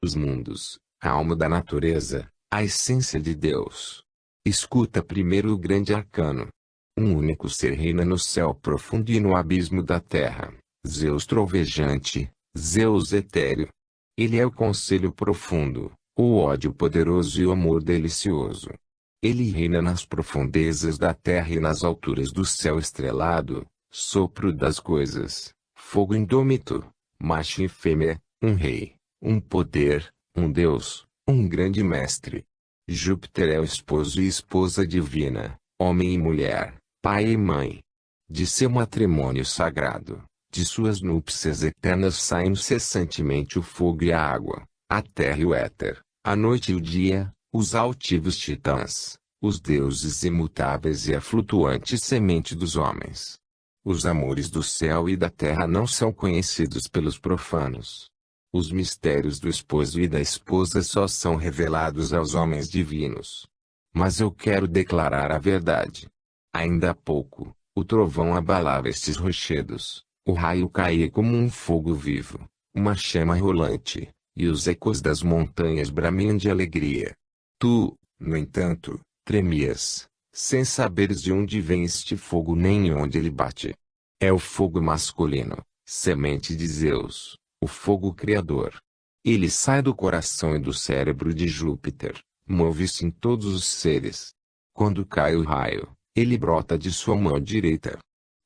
Os mundos, a alma da natureza, a essência de Deus. Escuta primeiro o grande arcano. Um único ser reina no céu profundo e no abismo da terra. Zeus trovejante, Zeus etéreo. Ele é o conselho profundo, o ódio poderoso e o amor delicioso. Ele reina nas profundezas da terra e nas alturas do céu estrelado, sopro das coisas, fogo indômito, macho e fêmea, um rei, um poder, um deus, um grande mestre. Júpiter é o esposo e esposa divina, homem e mulher, pai e mãe. De seu matrimônio sagrado, de suas núpcias eternas saem incessantemente o fogo e a água, a terra e o éter, a noite e o dia, os altivos titãs, os deuses imutáveis e a flutuante semente dos homens. Os amores do céu e da terra não são conhecidos pelos profanos. Os mistérios do esposo e da esposa só são revelados aos homens divinos. Mas eu quero declarar a verdade. Ainda há pouco, o trovão abalava estes rochedos, o raio caía como um fogo vivo, uma chama rolante, e os ecos das montanhas bramiam de alegria. Tu, no entanto, tremias, sem saberes de onde vem este fogo nem onde ele bate. É o fogo masculino, semente de Zeus, o fogo criador. Ele sai do coração e do cérebro de Júpiter, move-se em todos os seres. Quando cai o raio, ele brota de sua mão direita.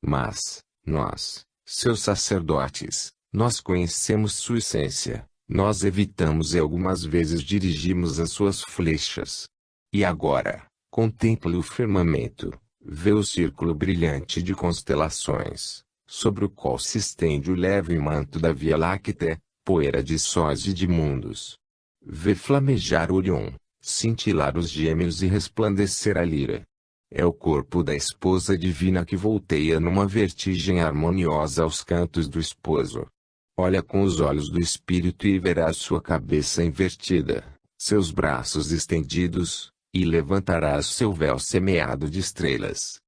Mas, nós, seus sacerdotes, nós conhecemos sua essência, nós evitamos e algumas vezes dirigimos as suas flechas. E agora, contemple o firmamento, vê o círculo brilhante de constelações, sobre o qual se estende o leve manto da Via Láctea, poeira de sóis e de mundos. Vê flamejar Orion, cintilar os gêmeos e resplandecer a Lira. É o corpo da esposa divina que volteia numa vertigem harmoniosa aos cantos do esposo. Olha com os olhos do espírito e verás sua cabeça invertida, seus braços estendidos, e levantarás seu véu semeado de estrelas.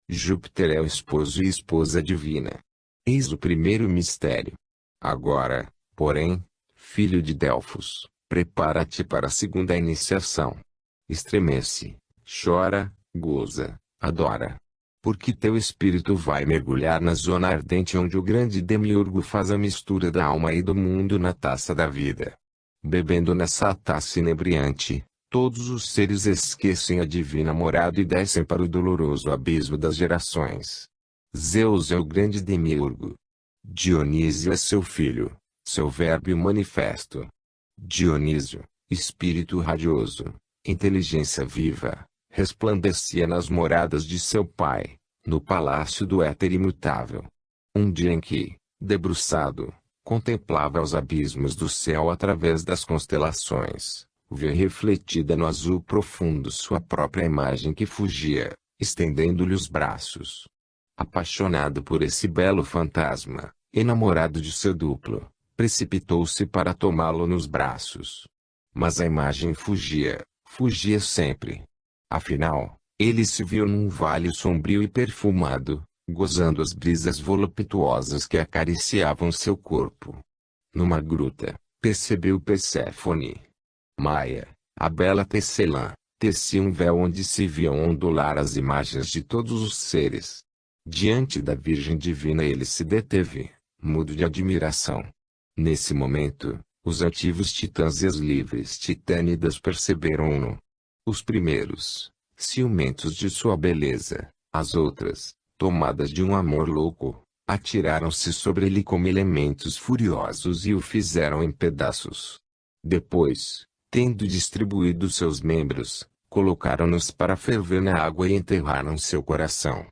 Júpiter é o esposo e esposa divina. Eis o primeiro mistério. Agora, porém, filho de Delfos, prepara-te para a segunda iniciação. Estremece, chora, goza, adora. Porque teu espírito vai mergulhar na zona ardente onde o grande demiurgo faz a mistura da alma e do mundo na taça da vida. Bebendo nessa taça inebriante, todos os seres esquecem a divina morada e descem para o doloroso abismo das gerações. Zeus é o grande demiurgo. Dionísio é seu filho, seu verbo manifesto. Dionísio, espírito radioso, inteligência viva, resplandecia nas moradas de seu pai, no palácio do éter imutável. Um dia em que, debruçado, contemplava os abismos do céu através das constelações, viu refletida no azul profundo sua própria imagem que fugia, estendendo-lhe os braços. Apaixonado por esse belo fantasma, enamorado de seu duplo, precipitou-se para tomá-lo nos braços. Mas a imagem fugia, fugia sempre. Afinal, ele se viu num vale sombrio e perfumado, gozando as brisas voluptuosas que acariciavam seu corpo. Numa gruta, percebeu Perséfone. Maia, a bela tecelã, tecia um véu onde se viam ondular as imagens de todos os seres. Diante da Virgem Divina ele se deteve, mudo de admiração. Nesse momento, os ativos titãs e as livres titânidas perceberam-no. Os primeiros, ciumentos de sua beleza, as outras, tomadas de um amor louco, atiraram-se sobre ele como elementos furiosos e o fizeram em pedaços. Depois, tendo distribuído seus membros, colocaram-nos para ferver na água e enterraram seu coração.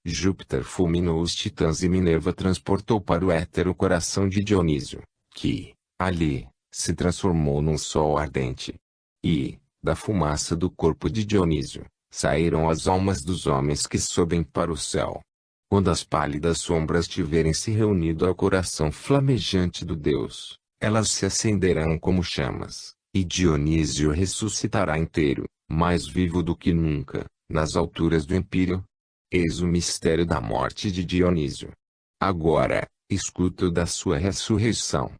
Júpiter fulminou os titãs e Minerva transportou para o éter o coração de Dionísio, que, ali, se transformou num sol ardente. E, da fumaça do corpo de Dionísio, saíram as almas dos homens que sobem para o céu. Quando as pálidas sombras tiverem se reunido ao coração flamejante do Deus, elas se acenderão como chamas, e Dionísio ressuscitará inteiro, mais vivo do que nunca, nas alturas do Empíreo. Eis o mistério da morte de Dionísio. Agora, escuta o da sua ressurreição.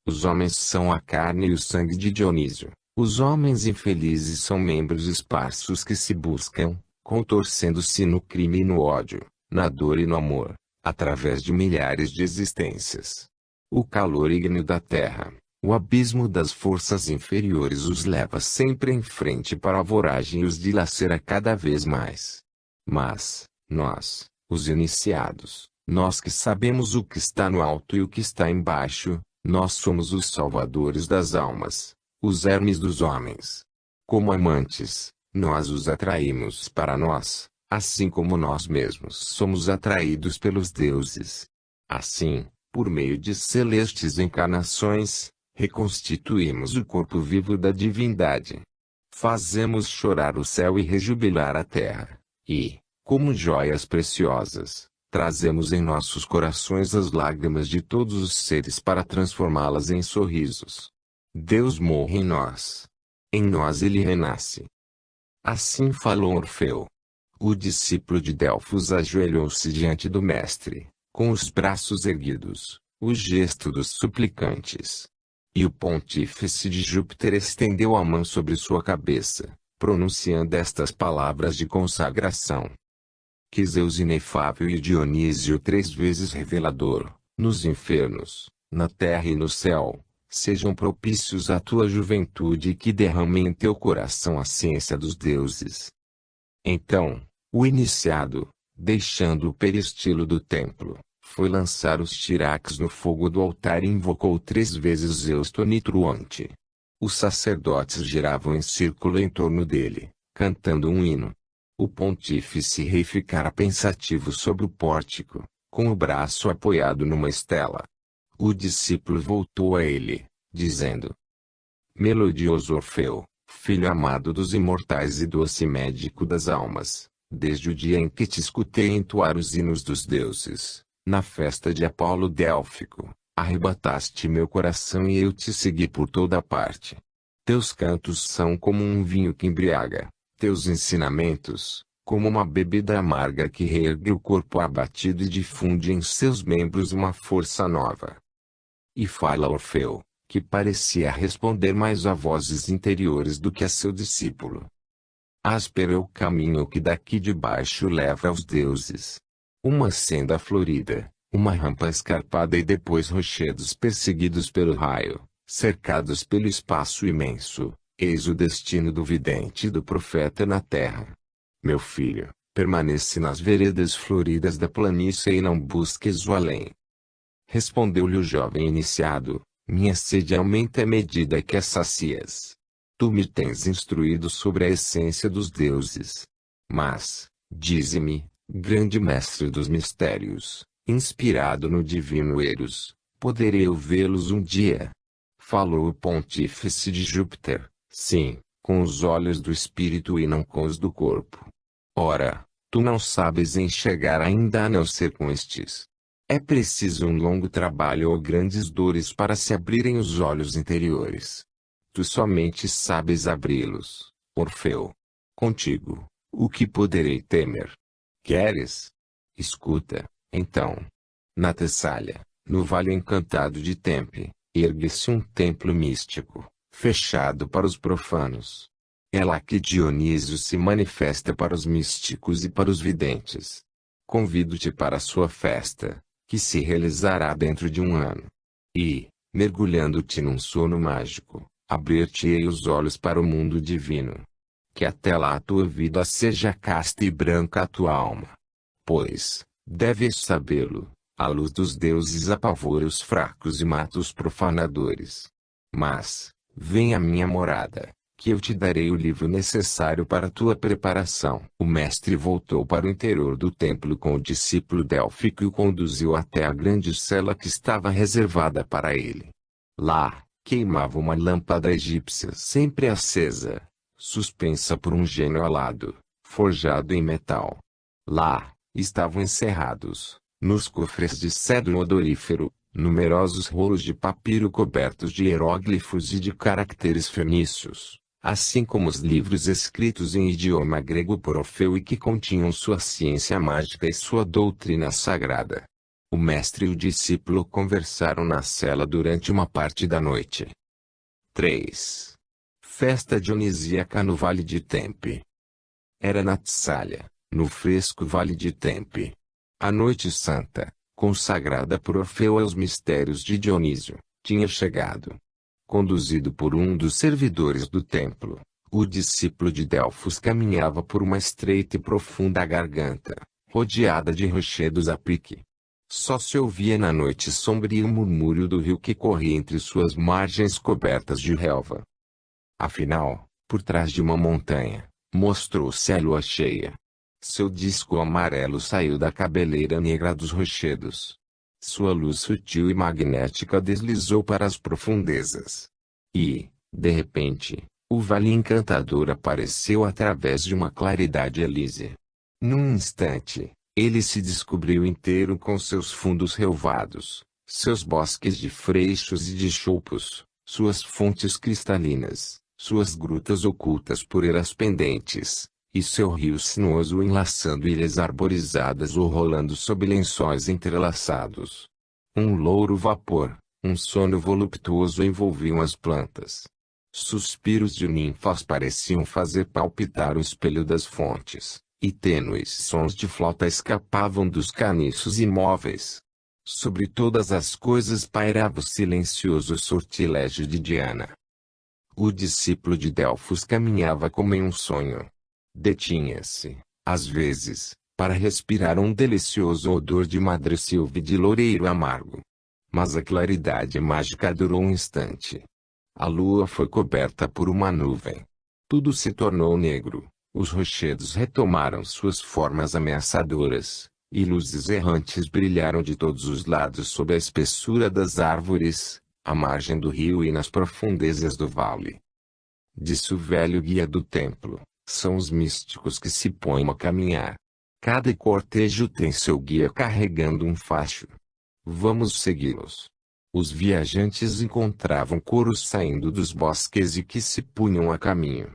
Os homens são a carne e o sangue de Dionísio. Os homens infelizes são membros esparsos que se buscam, contorcendo-se no crime e no ódio, na dor e no amor, através de milhares de existências. O calor ígneo da terra, o abismo das forças inferiores os leva sempre em frente para a voragem e os dilacera cada vez mais. Mas, nós, os iniciados, nós que sabemos o que está no alto e o que está embaixo, nós somos os salvadores das almas, os Hermes dos homens. Como amantes, nós os atraímos para nós, assim como nós mesmos somos atraídos pelos deuses. Assim, por meio de celestes encarnações, reconstituímos o corpo vivo da divindade. Fazemos chorar o céu e rejubilar a terra, e, como joias preciosas, trazemos em nossos corações as lágrimas de todos os seres para transformá-las em sorrisos. Deus morre em nós. Em nós ele renasce. Assim falou Orfeu. O discípulo de Delfos ajoelhou-se diante do mestre, com os braços erguidos, o gesto dos suplicantes. E o pontífice de Júpiter estendeu a mão sobre sua cabeça, pronunciando estas palavras de consagração. Que Zeus inefável e Dionísio 3 vezes revelador, nos infernos, na terra e no céu, sejam propícios à tua juventude e que derramem em teu coração a ciência dos deuses. Então, o iniciado, deixando o peristilo do templo, foi lançar os tiraques no fogo do altar e invocou 3 vezes Zeus tonitruante. Os sacerdotes giravam em círculo em torno dele, cantando um hino. O pontífice rei ficara pensativo sobre o pórtico, com o braço apoiado numa estela. O discípulo voltou a ele, dizendo: Melodioso Orfeu, filho amado dos imortais e doce médico das almas, desde o dia em que te escutei entoar os hinos dos deuses, na festa de Apolo Délfico, arrebataste meu coração e eu te segui por toda parte. Teus cantos são como um vinho que embriaga, teus ensinamentos, como uma bebida amarga que reergue o corpo abatido e difunde em seus membros uma força nova. E fala Orfeu, que parecia responder mais a vozes interiores do que a seu discípulo. Áspero é o caminho que daqui de baixo leva aos deuses. Uma senda florida, uma rampa escarpada e depois rochedos perseguidos pelo raio, cercados pelo espaço imenso, eis o destino do vidente e do profeta na terra. Meu filho, permanece nas veredas floridas da planície e não busques o além. Respondeu-lhe o jovem iniciado: minha sede aumenta à medida que a sacias. Tu me tens instruído sobre a essência dos deuses. Mas, dize-me, grande mestre dos mistérios, inspirado no divino Eros, poderei eu vê-los um dia? Falou o pontífice de Júpiter: sim, com os olhos do espírito e não com os do corpo. Ora, tu não sabes enxergar ainda a não ser com estes. É preciso um longo trabalho ou grandes dores para se abrirem os olhos interiores. Tu somente sabes abri-los, Orfeu. Contigo, o que poderei temer? Queres? Escuta, então. Na Tessália, no vale encantado de Tempe, ergue-se um templo místico, fechado para os profanos. É lá que Dionísio se manifesta para os místicos e para os videntes. Convido-te para a sua festa, que se realizará dentro de um ano. E, mergulhando-te num sono mágico, abrir-te-ei os olhos para o mundo divino. Que até lá a tua vida seja casta e branca a tua alma. Pois, deves sabê-lo, a luz dos deuses apavora os fracos e mata os profanadores. Mas, vem à minha morada, que eu te darei o livro necessário para a tua preparação. O mestre voltou para o interior do templo com o discípulo Délfico e o conduziu até a grande cela que estava reservada para ele. Lá, queimava uma lâmpada egípcia sempre acesa, suspensa por um gênio alado, forjado em metal. Lá, estavam encerrados, nos cofres de cedro odorífero, numerosos rolos de papiro cobertos de hieróglifos e de caracteres fenícios, assim como os livros escritos em idioma grego por Orfeu e que continham sua ciência mágica e sua doutrina sagrada. O mestre e o discípulo conversaram na cela durante uma parte da noite. 3. Festa dionisíaca no Vale de Tempe. Era na Tessália, no fresco Vale de Tempe. A noite santa, consagrada por Orfeu aos mistérios de Dionísio, tinha chegado. Conduzido por um dos servidores do templo, o discípulo de Delfos caminhava por uma estreita e profunda garganta, rodeada de rochedos a pique. Só se ouvia na noite sombria o murmúrio do rio que corria entre suas margens cobertas de relva. Afinal, por trás de uma montanha, mostrou-se a lua cheia. Seu disco amarelo saiu da cabeleira negra dos rochedos. Sua luz sutil e magnética deslizou para as profundezas. E, de repente, o vale encantador apareceu através de uma claridade elísea. Num instante, ele se descobriu inteiro com seus fundos relvados, seus bosques de freixos e de choupos, suas fontes cristalinas, suas grutas ocultas por eras pendentes, e seu rio sinuoso enlaçando ilhas arborizadas ou rolando sob lençóis entrelaçados. Um louro vapor, um sono voluptuoso envolviam as plantas. Suspiros de ninfas pareciam fazer palpitar o espelho das fontes, e tênues sons de flauta escapavam dos caniços imóveis. Sobre todas as coisas pairava o silencioso sortilégio de Diana. O discípulo de Delfos caminhava como em um sonho. Detinha-se, às vezes, para respirar um delicioso odor de madressilva e de loureiro amargo. Mas a claridade mágica durou um instante. A lua foi coberta por uma nuvem. Tudo se tornou negro, os rochedos retomaram suas formas ameaçadoras, e luzes errantes brilharam de todos os lados sob a espessura das árvores, à margem do rio e nas profundezas do vale. Disse o velho guia do templo: são os místicos que se põem a caminhar. Cada cortejo tem seu guia carregando um facho. Vamos segui-los. Os viajantes encontravam coros saindo dos bosques e que se punham a caminho.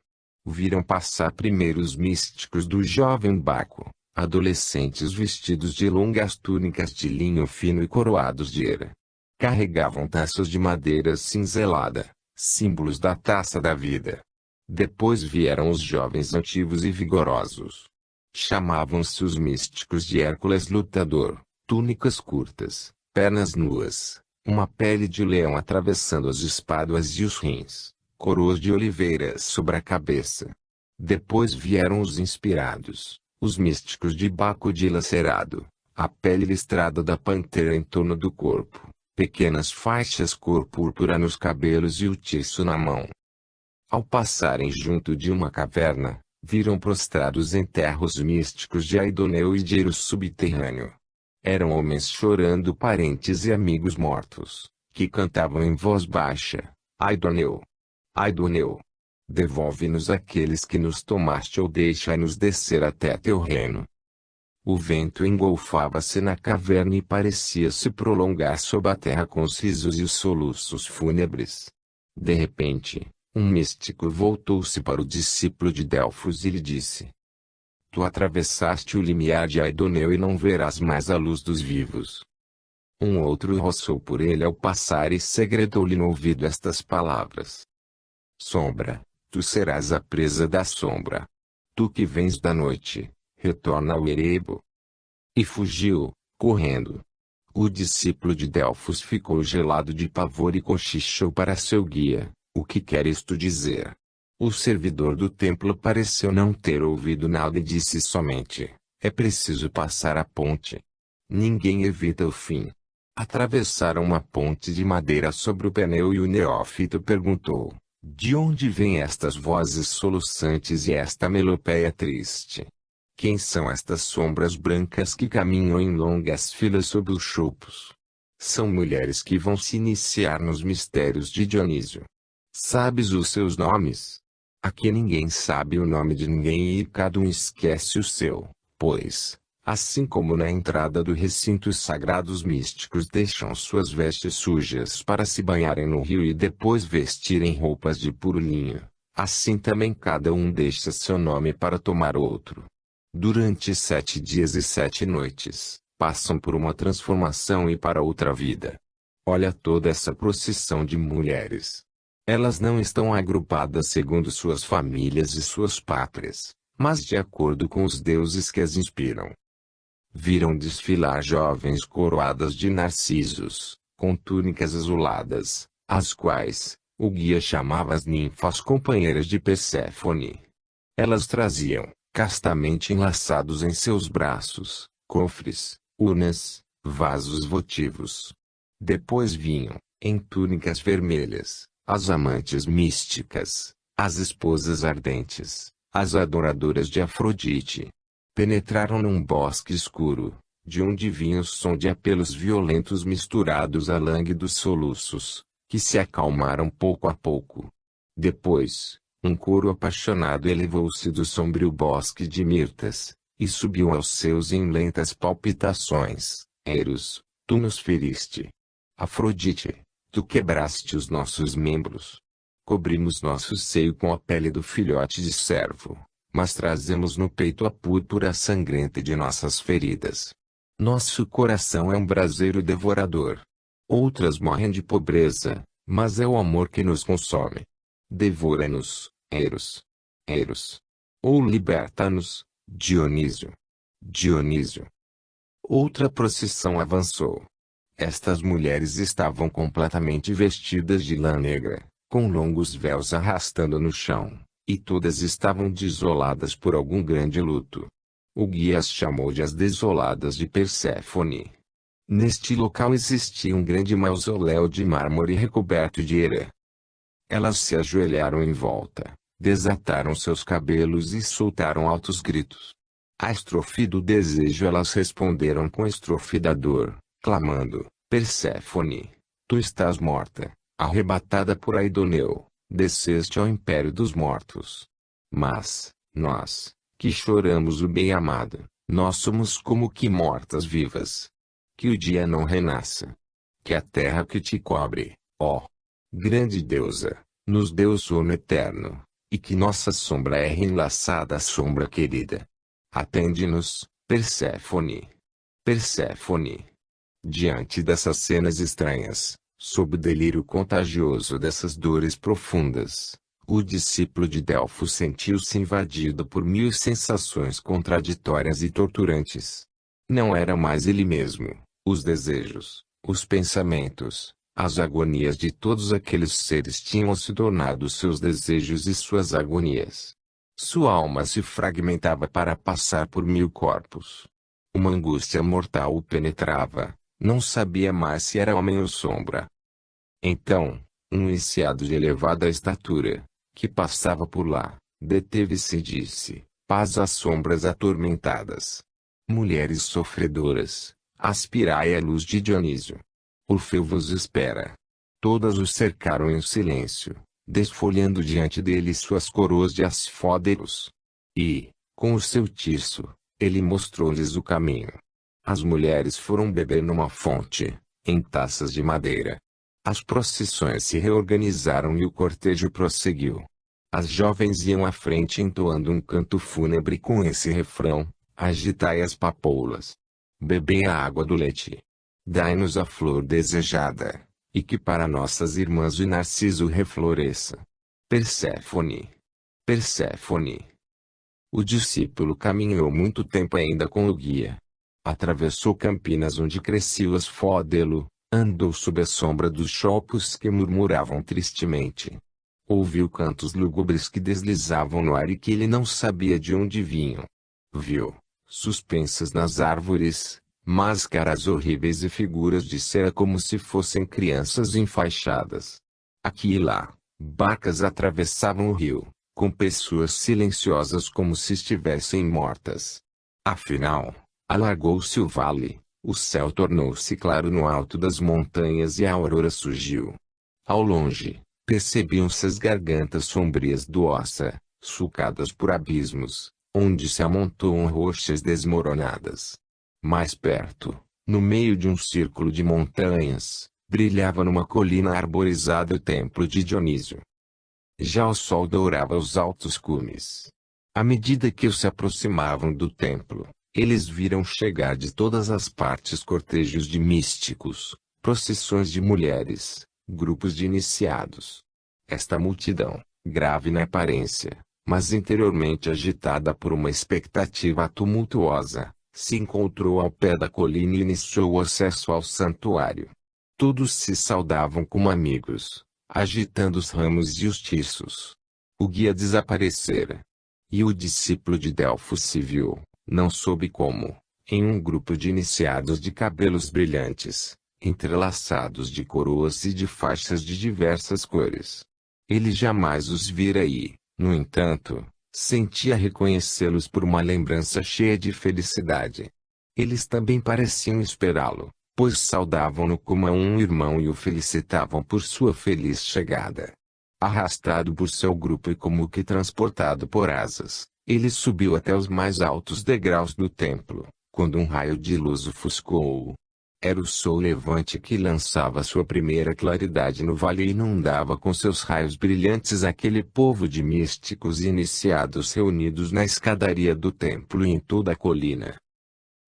Viram passar primeiro os místicos do jovem Baco, adolescentes vestidos de longas túnicas de linho fino e coroados de era. Carregavam taças de madeira cinzelada, símbolos da taça da vida. Depois vieram os jovens altivos e vigorosos. Chamavam-se os místicos de Hércules lutador, túnicas curtas, pernas nuas, uma pele de leão atravessando as espáduas e os rins, coroas de oliveiras sobre a cabeça. Depois vieram os inspirados, os místicos de Baco dilacerado, a pele listrada da pantera em torno do corpo, pequenas faixas cor púrpura nos cabelos e o tiço na mão. Ao passarem junto de uma caverna, viram prostrados em terra os místicos de Aidoneu e de Eros subterrâneo. Eram homens chorando parentes e amigos mortos, que cantavam em voz baixa: Aidoneu! Aidoneu! Devolve-nos aqueles que nos tomaste ou deixa-nos descer até teu reino. O vento engolfava-se na caverna e parecia se prolongar sob a terra com os risos e os soluços fúnebres. De repente, um místico voltou-se para o discípulo de Delfos e lhe disse: Tu atravessaste o limiar de Aidoneu e não verás mais a luz dos vivos. Um outro roçou por ele ao passar e segredou-lhe no ouvido estas palavras: Sombra, tu serás a presa da sombra. Tu que vens da noite, retorna ao erebo. E fugiu, correndo. O discípulo de Delfos ficou gelado de pavor e cochichou para seu guia: O que queres tu dizer? O servidor do templo pareceu não ter ouvido nada e disse somente: É preciso passar a ponte. Ninguém evita o fim. Atravessaram uma ponte de madeira sobre o pneu e o neófito perguntou: De onde vêm estas vozes soluçantes e esta melopéia triste? Quem são estas sombras brancas que caminham em longas filas sob os choupos? São mulheres que vão se iniciar nos mistérios de Dionísio. Sabes os seus nomes? Aqui ninguém sabe o nome de ninguém e cada um esquece o seu, pois, assim como na entrada do recinto sagrado os místicos deixam suas vestes sujas para se banharem no rio e depois vestirem roupas de puro linho, assim também cada um deixa seu nome para tomar outro. Durante 7 dias e 7 noites, passam por uma transformação e para outra vida. Olha toda essa procissão de mulheres. Elas não estão agrupadas segundo suas famílias e suas pátrias, mas de acordo com os deuses que as inspiram. Viram desfilar jovens coroadas de narcisos, com túnicas azuladas, as quais o guia chamava as ninfas companheiras de Perséfone. Elas traziam, castamente enlaçados em seus braços, cofres, urnas, vasos votivos. Depois vinham, em túnicas vermelhas, as amantes místicas, as esposas ardentes, as adoradoras de Afrodite. Penetraram num bosque escuro, de onde vinha o som de apelos violentos misturados a lânguidos soluços, que se acalmaram pouco a pouco. Depois, um coro apaixonado elevou-se do sombrio bosque de mirtas, e subiu aos céus em lentas palpitações. Eros, tu nos feriste. Afrodite, tu quebraste os nossos membros. Cobrimos nosso seio com a pele do filhote de servo, mas trazemos no peito a púrpura sangrenta de nossas feridas. Nosso coração é um braseiro devorador. Outras morrem de pobreza, mas é o amor que nos consome. Devora-nos, Eros. Eros. Ou liberta-nos, Dionísio. Dionísio. Outra procissão avançou. Estas mulheres estavam completamente vestidas de lã negra, com longos véus arrastando no chão, e todas estavam desoladas por algum grande luto. O guia as chamou de as desoladas de Perséfone. Neste local existia um grande mausoléu de mármore recoberto de Hera. Elas se ajoelharam em volta, desataram seus cabelos e soltaram altos gritos. À estrofe do desejo elas responderam com a estrofe da dor, clamando: Perséfone, tu estás morta, arrebatada por Aidoneu, desceste ao império dos mortos. Mas, nós, que choramos o bem-amado, nós somos como que mortas-vivas. Que o dia não renasça. Que a terra que te cobre, ó grande deusa, nos dê o sono eterno, e que nossa sombra erre enlaçada à sombra querida. Atende-nos, Perséfone. Perséfone. Diante dessas cenas estranhas, sob o delírio contagioso dessas dores profundas, o discípulo de Delfos sentiu-se invadido por mil sensações contraditórias e torturantes. Não era mais ele mesmo, os desejos, os pensamentos, as agonias de todos aqueles seres tinham se tornado seus desejos e suas agonias. Sua alma se fragmentava para passar por mil corpos. Uma angústia mortal o penetrava, não sabia mais se era homem ou sombra. Então, um iniciado de elevada estatura, que passava por lá, deteve-se e disse: paz às sombras atormentadas. Mulheres sofredoras, aspirai a luz de Dionísio. Orfeu vos espera. Todas os cercaram em silêncio, desfolhando diante dele suas coroas de asfóderos. E, com o seu tiço, ele mostrou-lhes o caminho. As mulheres foram beber numa fonte, em taças de madeira. As procissões se reorganizaram e o cortejo prosseguiu. As jovens iam à frente entoando um canto fúnebre com esse refrão: agitai as papoulas. Bebei a água do leite. Dai-nos a flor desejada, e que para nossas irmãs o narciso refloresça. Perséfone. Perséfone. O discípulo caminhou muito tempo ainda com o guia. Atravessou campinas onde crescia o asfódelo, andou sob a sombra dos chopos que murmuravam tristemente. Ouviu cantos lúgubres que deslizavam no ar e que ele não sabia de onde vinham. Viu, suspensas nas árvores, máscaras horríveis e figuras de cera como se fossem crianças enfaixadas. Aqui e lá, barcas atravessavam o rio, com pessoas silenciosas como se estivessem mortas. Afinal, alargou-se o vale, o céu tornou-se claro no alto das montanhas e a aurora surgiu. Ao longe, percebiam-se as gargantas sombrias do Ossa, sulcadas por abismos, onde se amontoam rochas desmoronadas. Mais perto, no meio de um círculo de montanhas, brilhava numa colina arborizada o templo de Dionísio. Já o sol dourava os altos cumes. À medida que se aproximavam do templo, Eles viram chegar de todas as partes cortejos de místicos, procissões de mulheres, grupos de iniciados. Esta multidão, grave na aparência, mas interiormente agitada por uma expectativa tumultuosa, se encontrou ao pé da colina e iniciou o acesso ao santuário. Todos se saudavam como amigos, agitando os ramos e os tiços. O guia desaparecera. E o discípulo de Delfos se viu, não soube como, em um grupo de iniciados de cabelos brilhantes, entrelaçados de coroas e de faixas de diversas cores. Ele jamais os vira e, no entanto, sentia reconhecê-los por uma lembrança cheia de felicidade. Eles também pareciam esperá-lo, pois saudavam-no como a um irmão e o felicitavam por sua feliz chegada. Arrastado por seu grupo e como que transportado por asas, ele subiu até os mais altos degraus do templo, quando um raio de luz ofuscou-o. Era o sol levante que lançava sua primeira claridade no vale e inundava com seus raios brilhantes aquele povo de místicos e iniciados reunidos na escadaria do templo e em toda a colina.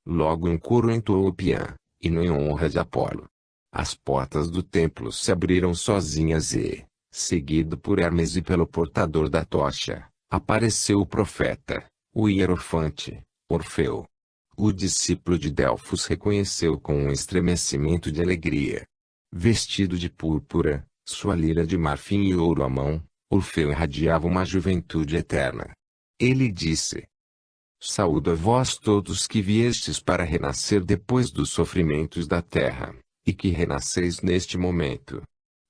Logo um coro entoou o piã, hino em honra de Apolo. As portas do templo se abriram sozinhas e, seguido por Hermes e pelo portador da tocha, apareceu o profeta, o hierofante, Orfeu. O discípulo de Delfos reconheceu com um estremecimento de alegria. Vestido de púrpura, sua lira de marfim e ouro à mão, Orfeu irradiava uma juventude eterna. Ele disse: Saúdo a vós todos que viestes para renascer depois dos sofrimentos da terra, e que renasceis neste momento.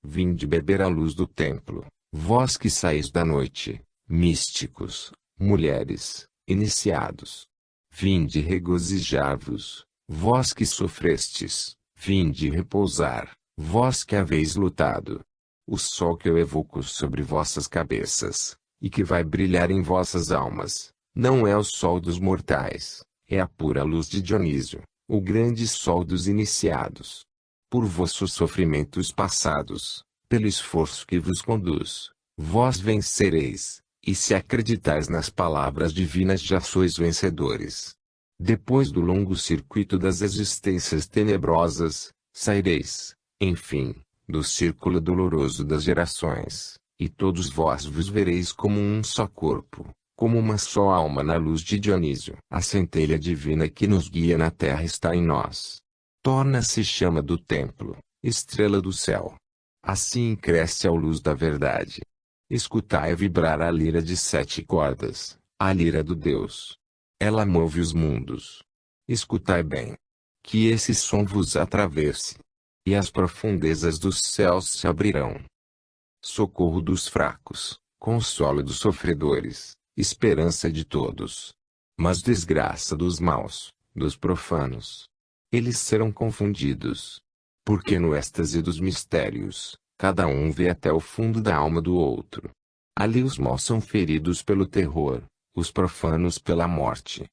Vinde beber a luz do templo, vós que saís da noite, místicos, mulheres, iniciados. Vinde regozijar-vos, vós que sofrestes, vinde repousar, vós que haveis lutado. O sol que eu evoco sobre vossas cabeças, e que vai brilhar em vossas almas, não é o sol dos mortais, é a pura luz de Dionísio, o grande sol dos iniciados. Por vossos sofrimentos passados, pelo esforço que vos conduz, vós vencereis. E se acreditais nas palavras divinas já sois vencedores. Depois do longo circuito das existências tenebrosas, saireis, enfim, do círculo doloroso das gerações, e todos vós vos vereis como um só corpo, como uma só alma na luz de Dionísio. A centelha divina que nos guia na terra está em nós. Torna-se chama do templo, estrela do céu. Assim cresce a luz da verdade. Escutai vibrar a lira de 7 cordas, a lira do Deus. Ela move os mundos. Escutai bem. Que esse som vos atravesse. E as profundezas dos céus se abrirão. Socorro dos fracos, consolo dos sofredores, esperança de todos. Mas desgraça dos maus, dos profanos. Eles serão confundidos. Porque no êxtase dos mistérios, cada um vê até o fundo da alma do outro. Ali os maus são feridos pelo terror, os profanos pela morte.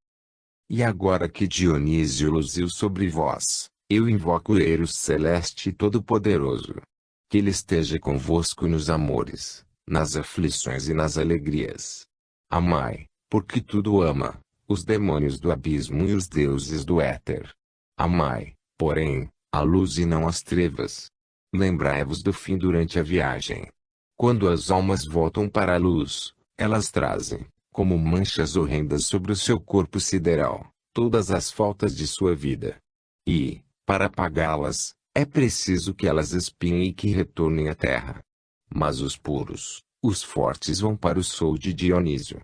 E agora que Dionísio luziu sobre vós, eu invoco o Eros celeste e todo-poderoso. Que ele esteja convosco nos amores, nas aflições e nas alegrias. Amai, porque tudo ama, os demônios do abismo e os deuses do éter. Amai, porém, a luz e não as trevas. Lembrai-vos do fim durante a viagem. Quando as almas voltam para a luz, elas trazem, como manchas horrendas sobre o seu corpo sideral, todas as faltas de sua vida. E, para apagá-las, é preciso que elas expiem e que retornem à terra. Mas os puros, os fortes vão para o sol de Dionísio.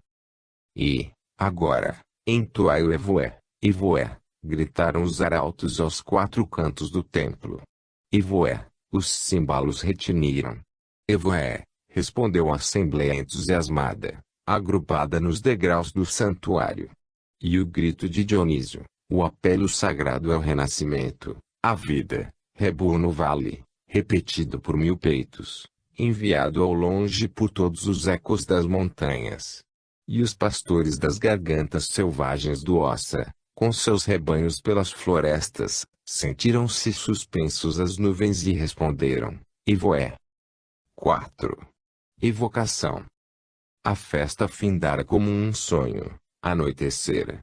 E, agora, entoai o Evoé, Evoé, gritaram os arautos aos 4 cantos do templo. Evoé. Os címbalos retiniram. Evoé, respondeu a assembleia entusiasmada, agrupada nos degraus do santuário. E o grito de Dionísio, o apelo sagrado ao renascimento, à vida, reboou no vale, repetido por 1000 peitos, enviado ao longe por todos os ecos das montanhas. E os pastores das gargantas selvagens do Ossa, com seus rebanhos pelas florestas, sentiram-se suspensos às nuvens e responderam: Evoé. 4. Evocação. A festa findara como um sonho, anoitecera.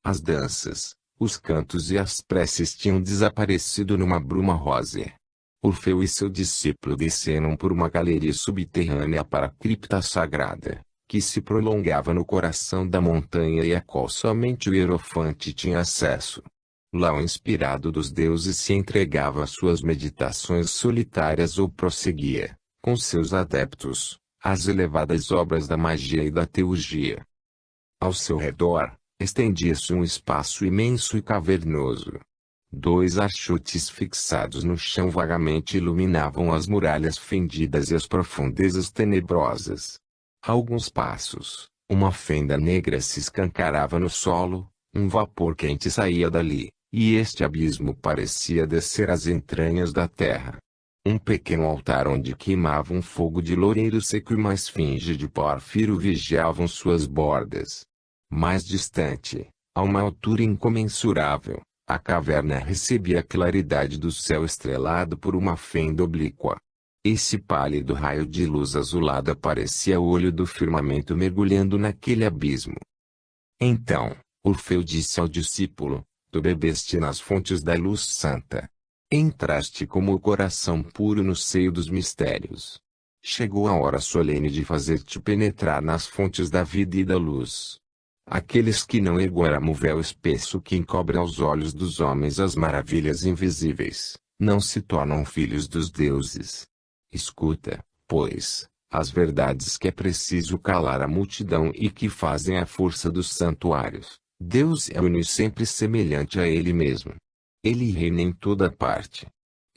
As danças, os cantos e as preces tinham desaparecido numa bruma rósea. Orfeu e seu discípulo desceram por uma galeria subterrânea para a cripta sagrada, que se prolongava no coração da montanha e a qual somente o Hierofante tinha acesso. Lá o inspirado dos deuses se entregava às suas meditações solitárias ou prosseguia, com seus adeptos, as elevadas obras da magia e da teurgia. Ao seu redor, estendia-se um espaço imenso e cavernoso. 2 archotes fixados no chão vagamente iluminavam as muralhas fendidas e as profundezas tenebrosas. A alguns passos, uma fenda negra se escancarava no solo, um vapor quente saía dali, e este abismo parecia descer às entranhas da terra. Um pequeno altar onde queimava um fogo de loureiro seco e uma esfinge de pórfiro vigiavam suas bordas. Mais distante, a uma altura incomensurável, a caverna recebia a claridade do céu estrelado por uma fenda oblíqua. Esse pálido raio de luz azulada parecia o olho do firmamento mergulhando naquele abismo. Então, Orfeu disse ao discípulo: Tu bebeste nas fontes da luz santa. Entraste como o coração puro no seio dos mistérios. Chegou a hora solene de fazer-te penetrar nas fontes da vida e da luz. Aqueles que não ergueram o véu espesso que encobre aos olhos dos homens as maravilhas invisíveis, não se tornam filhos dos deuses. Escuta, pois, as verdades que é preciso calar a multidão e que fazem a força dos santuários. Deus é uno e sempre semelhante a Ele mesmo. Ele reina em toda parte.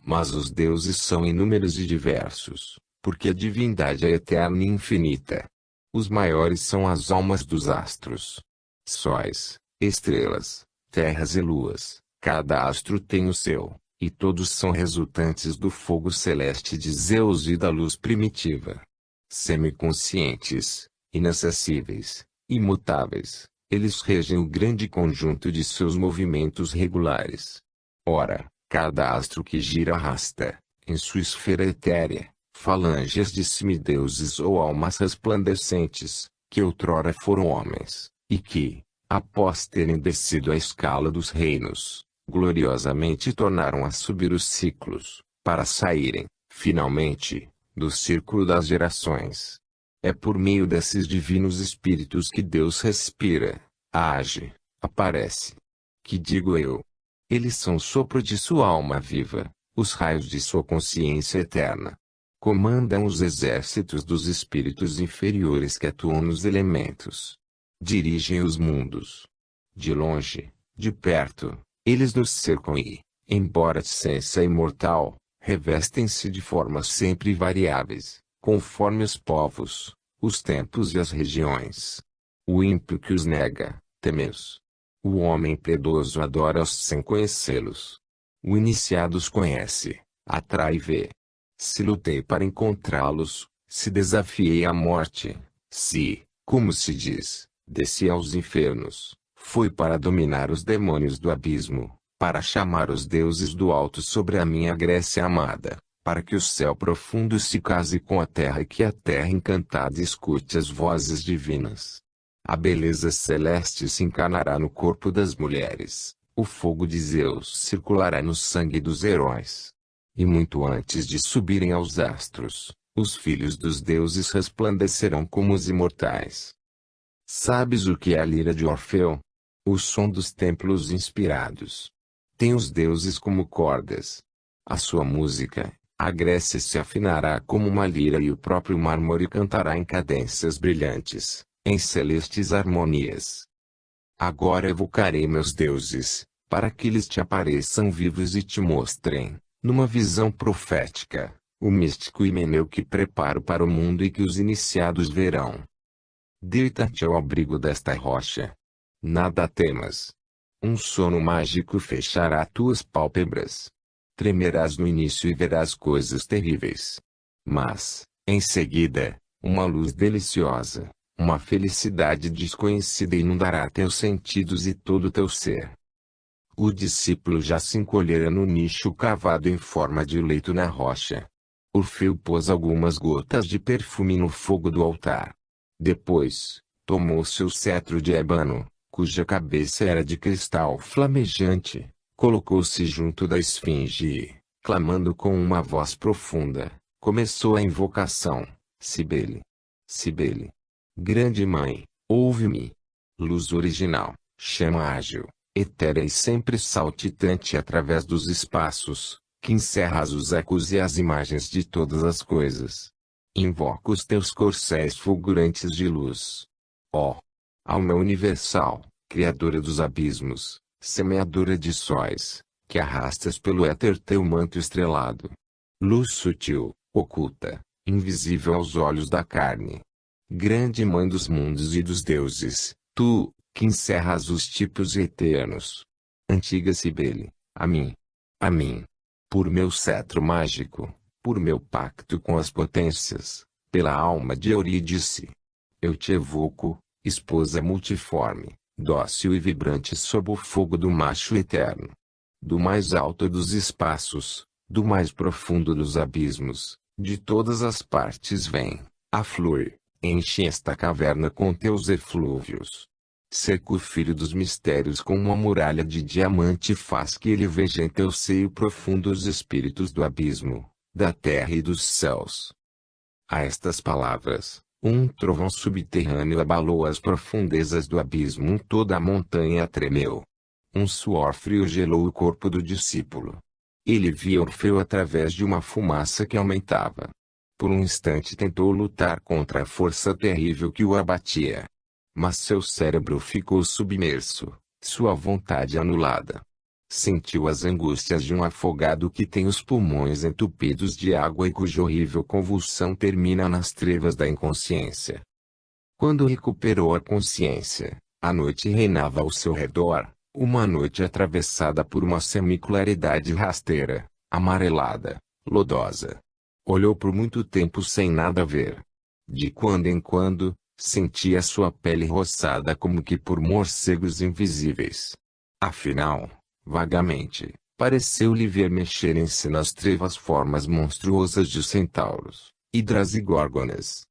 Mas os deuses são inúmeros e diversos, porque a divindade é eterna e infinita. Os maiores são as almas dos astros. Sóis, estrelas, terras e luas, cada astro tem o seu, e todos são resultantes do fogo celeste de Zeus e da luz primitiva. Semiconscientes, inacessíveis, imutáveis, eles regem o grande conjunto de seus movimentos regulares. Ora, cada astro que gira arrasta, em sua esfera etérea, falanges de semideuses ou almas resplandecentes, que outrora foram homens, e que, após terem descido a escala dos reinos, gloriosamente tornaram a subir os ciclos, para saírem, finalmente, do círculo das gerações. É por meio desses divinos espíritos que Deus respira, age, aparece. Que digo eu? Eles são o sopro de sua alma viva, os raios de sua consciência eterna. Comandam os exércitos dos espíritos inferiores que atuam nos elementos. Dirigem os mundos. De longe, de perto, eles nos cercam e, embora de essência imortal, revestem-se de formas sempre variáveis, conforme os povos, os tempos e as regiões. O ímpio que os nega, teme-os. O homem piedoso adora-os sem conhecê-los. O iniciado os conhece, atrai e vê. Se lutei para encontrá-los, se desafiei a morte, se, como se diz, desci aos infernos, foi para dominar os demônios do abismo, para chamar os deuses do alto sobre a minha Grécia amada, para que o céu profundo se case com a terra e que a terra encantada escute as vozes divinas. A beleza celeste se encarnará no corpo das mulheres, o fogo de Zeus circulará no sangue dos heróis. E muito antes de subirem aos astros, os filhos dos deuses resplandecerão como os imortais. Sabes o que é a lira de Orfeu? O som dos templos inspirados. Tem os deuses como cordas. A sua música, a Grécia se afinará como uma lira e o próprio mármore cantará em cadências brilhantes, em celestes harmonias. Agora evocarei meus deuses, para que eles te apareçam vivos e te mostrem, numa visão profética, o místico Himeneu que preparo para o mundo e que os iniciados verão. Deita-te ao abrigo desta rocha. Nada temas. Um sono mágico fechará tuas pálpebras. Tremerás no início e verás coisas terríveis. Mas, em seguida, uma luz deliciosa, uma felicidade desconhecida inundará teus sentidos e todo o teu ser. O discípulo já se encolhera no nicho cavado em forma de leito na rocha. Orfeu pôs algumas gotas de perfume no fogo do altar. Depois, tomou seu cetro de ébano, cuja cabeça era de cristal flamejante, colocou-se junto da esfinge e, clamando com uma voz profunda, começou a invocação: Cibele, Cibele, grande mãe, ouve-me. Luz original, chama ágil, etérea e sempre saltitante através dos espaços, que encerras os ecos e as imagens de todas as coisas. Invoco os teus corcéis fulgurantes de luz. Ó alma universal, criadora dos abismos, semeadora de sóis, que arrastas pelo éter teu manto estrelado. Luz sutil, oculta, invisível aos olhos da carne. Grande mãe dos mundos e dos deuses, tu, que encerras os tipos eternos. Antiga Cibele, a mim, por meu cetro mágico, por meu pacto com as potências, pela alma de Eurídice, eu te evoco, esposa multiforme, dócil e vibrante sob o fogo do macho eterno. Do mais alto dos espaços, do mais profundo dos abismos, de todas as partes vem, aflui, enche esta caverna com teus eflúvios. Cerca o filho dos mistérios com uma muralha de diamante e faz que ele veja em teu seio profundo os espíritos do abismo, da terra e dos céus. A estas palavras, um trovão subterrâneo abalou as profundezas do abismo, toda a montanha tremeu. Um suor frio gelou o corpo do discípulo. Ele via Orfeu através de uma fumaça que aumentava. Por um instante tentou lutar contra a força terrível que o abatia. Mas seu cérebro ficou submerso, sua vontade anulada. Sentiu as angústias de um afogado que tem os pulmões entupidos de água e cuja horrível convulsão termina nas trevas da inconsciência. Quando recuperou a consciência, a noite reinava ao seu redor, uma noite atravessada por uma semiclaridade rasteira, amarelada, lodosa. Olhou por muito tempo sem nada ver. De quando em quando, sentia sua pele roçada como que por morcegos invisíveis. Afinal, vagamente, pareceu-lhe ver mexerem-se nas trevas formas monstruosas de centauros, hidras e górgonas.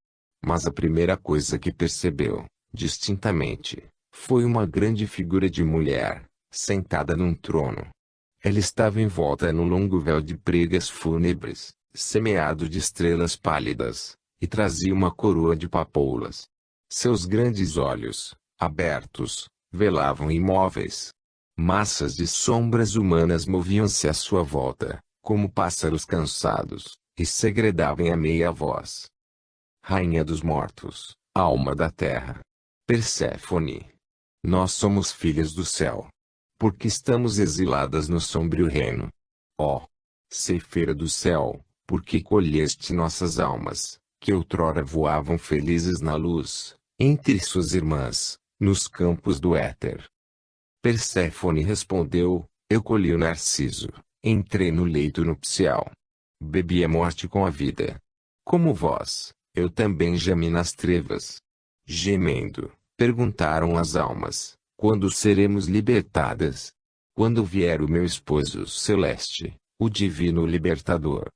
Mas a primeira coisa que percebeu, distintamente, foi uma grande figura de mulher, sentada num trono. Ela estava envolta no longo véu de pregas fúnebres, semeado de estrelas pálidas, e trazia uma coroa de papoulas. Seus grandes olhos, abertos, velavam imóveis. Massas de sombras humanas moviam-se à sua volta, como pássaros cansados, e segredavam a meia voz. Rainha dos mortos, alma da terra. Perséfone. Nós somos filhas do céu. Porque estamos exiladas no sombrio reino. Ó ceifeira do céu, porque colheste nossas almas, que outrora voavam felizes na luz, entre suas irmãs, nos campos do éter. Perséfone respondeu, eu colhi o narciso, entrei no leito nupcial. Bebi a morte com a vida. Como vós, eu também gemi nas trevas. Gemendo, perguntaram as almas, quando seremos libertadas? Quando vier o meu esposo celeste, o divino libertador.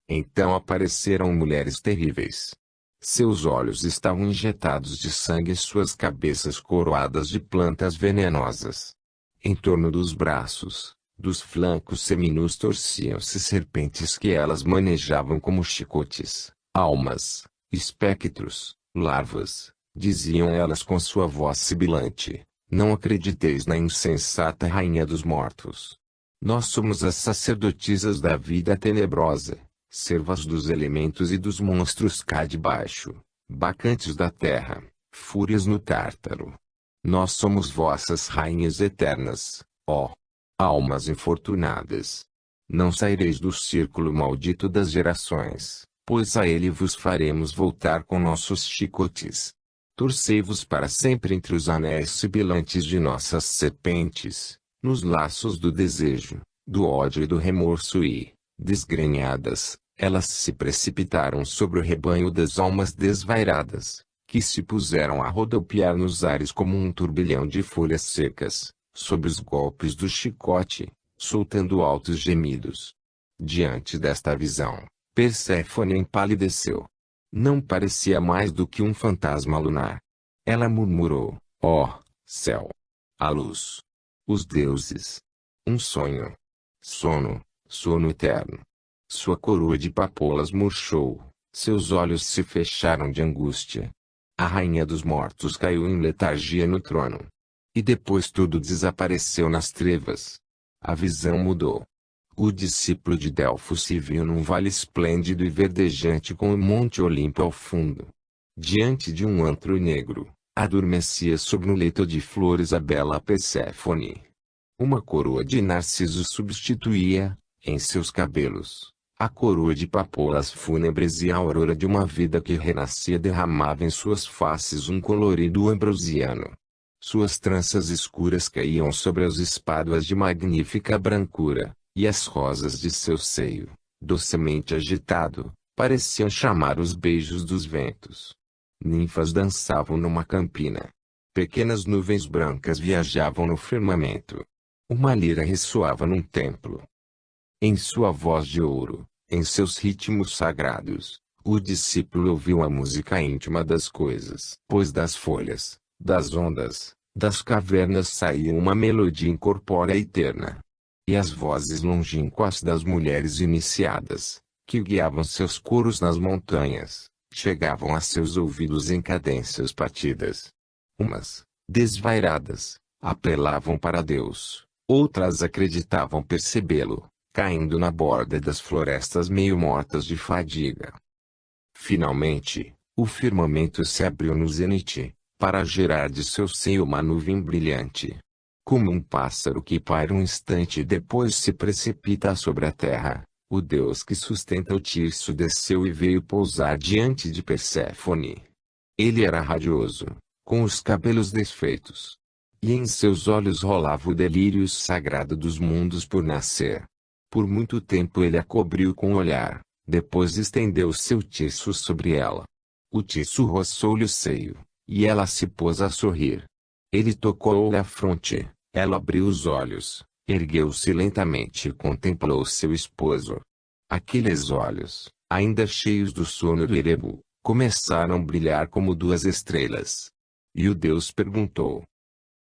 Então apareceram mulheres terríveis. Seus olhos estavam injetados de sangue e suas cabeças coroadas de plantas venenosas. Em torno dos braços, dos flancos seminus torciam-se serpentes que elas manejavam como chicotes, almas, espectros, larvas, diziam elas com sua voz sibilante, não acrediteis na insensata rainha dos mortos. Nós somos as sacerdotisas da vida tenebrosa, servas dos elementos e dos monstros cá de baixo, bacantes da terra, fúrias no Tártaro. Nós somos vossas rainhas eternas, ó almas infortunadas. Não saireis do círculo maldito das gerações, pois a ele vos faremos voltar com nossos chicotes. Torcei-vos para sempre entre os anéis sibilantes de nossas serpentes, nos laços do desejo, do ódio e do remorso e, desgrenhadas, elas se precipitaram sobre o rebanho das almas desvairadas, que se puseram a rodopiar nos ares como um turbilhão de folhas secas, sob os golpes do chicote, soltando altos gemidos. Diante desta visão, Perséfone empalideceu. Não parecia mais do que um fantasma lunar. Ela murmurou, ó céu! A luz. Os deuses. Um sonho. Sono, sono eterno. Sua coroa de papoulas murchou, seus olhos se fecharam de angústia. A rainha dos mortos caiu em letargia no trono. E depois tudo desapareceu nas trevas. A visão mudou. O discípulo de Delfos se viu num vale esplêndido e verdejante com o Monte Olimpo ao fundo. Diante de um antro negro, adormecia sobre um leito de flores a bela Perséfone. Uma coroa de narciso substituía, em seus cabelos, a coroa de papoulas fúnebres, e a aurora de uma vida que renascia derramava em suas faces um colorido ambrosiano. Suas tranças escuras caíam sobre as espáduas de magnífica brancura, e as rosas de seu seio, docemente agitado, pareciam chamar os beijos dos ventos. Ninfas dançavam numa campina. Pequenas nuvens brancas viajavam no firmamento. Uma lira ressoava num templo. Em sua voz de ouro, em seus ritmos sagrados, o discípulo ouviu a música íntima das coisas. Pois das folhas, das ondas, das cavernas saía uma melodia incorpórea e eterna. E as vozes longínquas das mulheres iniciadas, que guiavam seus coros nas montanhas, chegavam a seus ouvidos em cadências batidas. Umas, desvairadas, apelavam para Deus, outras acreditavam percebê-lo, caindo na borda das florestas meio mortas de fadiga. Finalmente, o firmamento se abriu no zênite, para gerar de seu seio uma nuvem brilhante. Como um pássaro que paira um instante e depois se precipita sobre a terra, o Deus que sustenta o Tirso desceu e veio pousar diante de Perséfone. Ele era radioso, com os cabelos desfeitos. E em seus olhos rolava o delírio sagrado dos mundos por nascer. Por muito tempo ele a cobriu com o olhar, depois estendeu seu Tirso sobre ela. O Tirso roçou-lhe o seio, e ela se pôs a sorrir. Ele tocou-lhe a fronte, ela abriu os olhos, ergueu-se lentamente e contemplou seu esposo. Aqueles olhos, ainda cheios do sono do Erebu, começaram a brilhar como duas estrelas. E o Deus perguntou: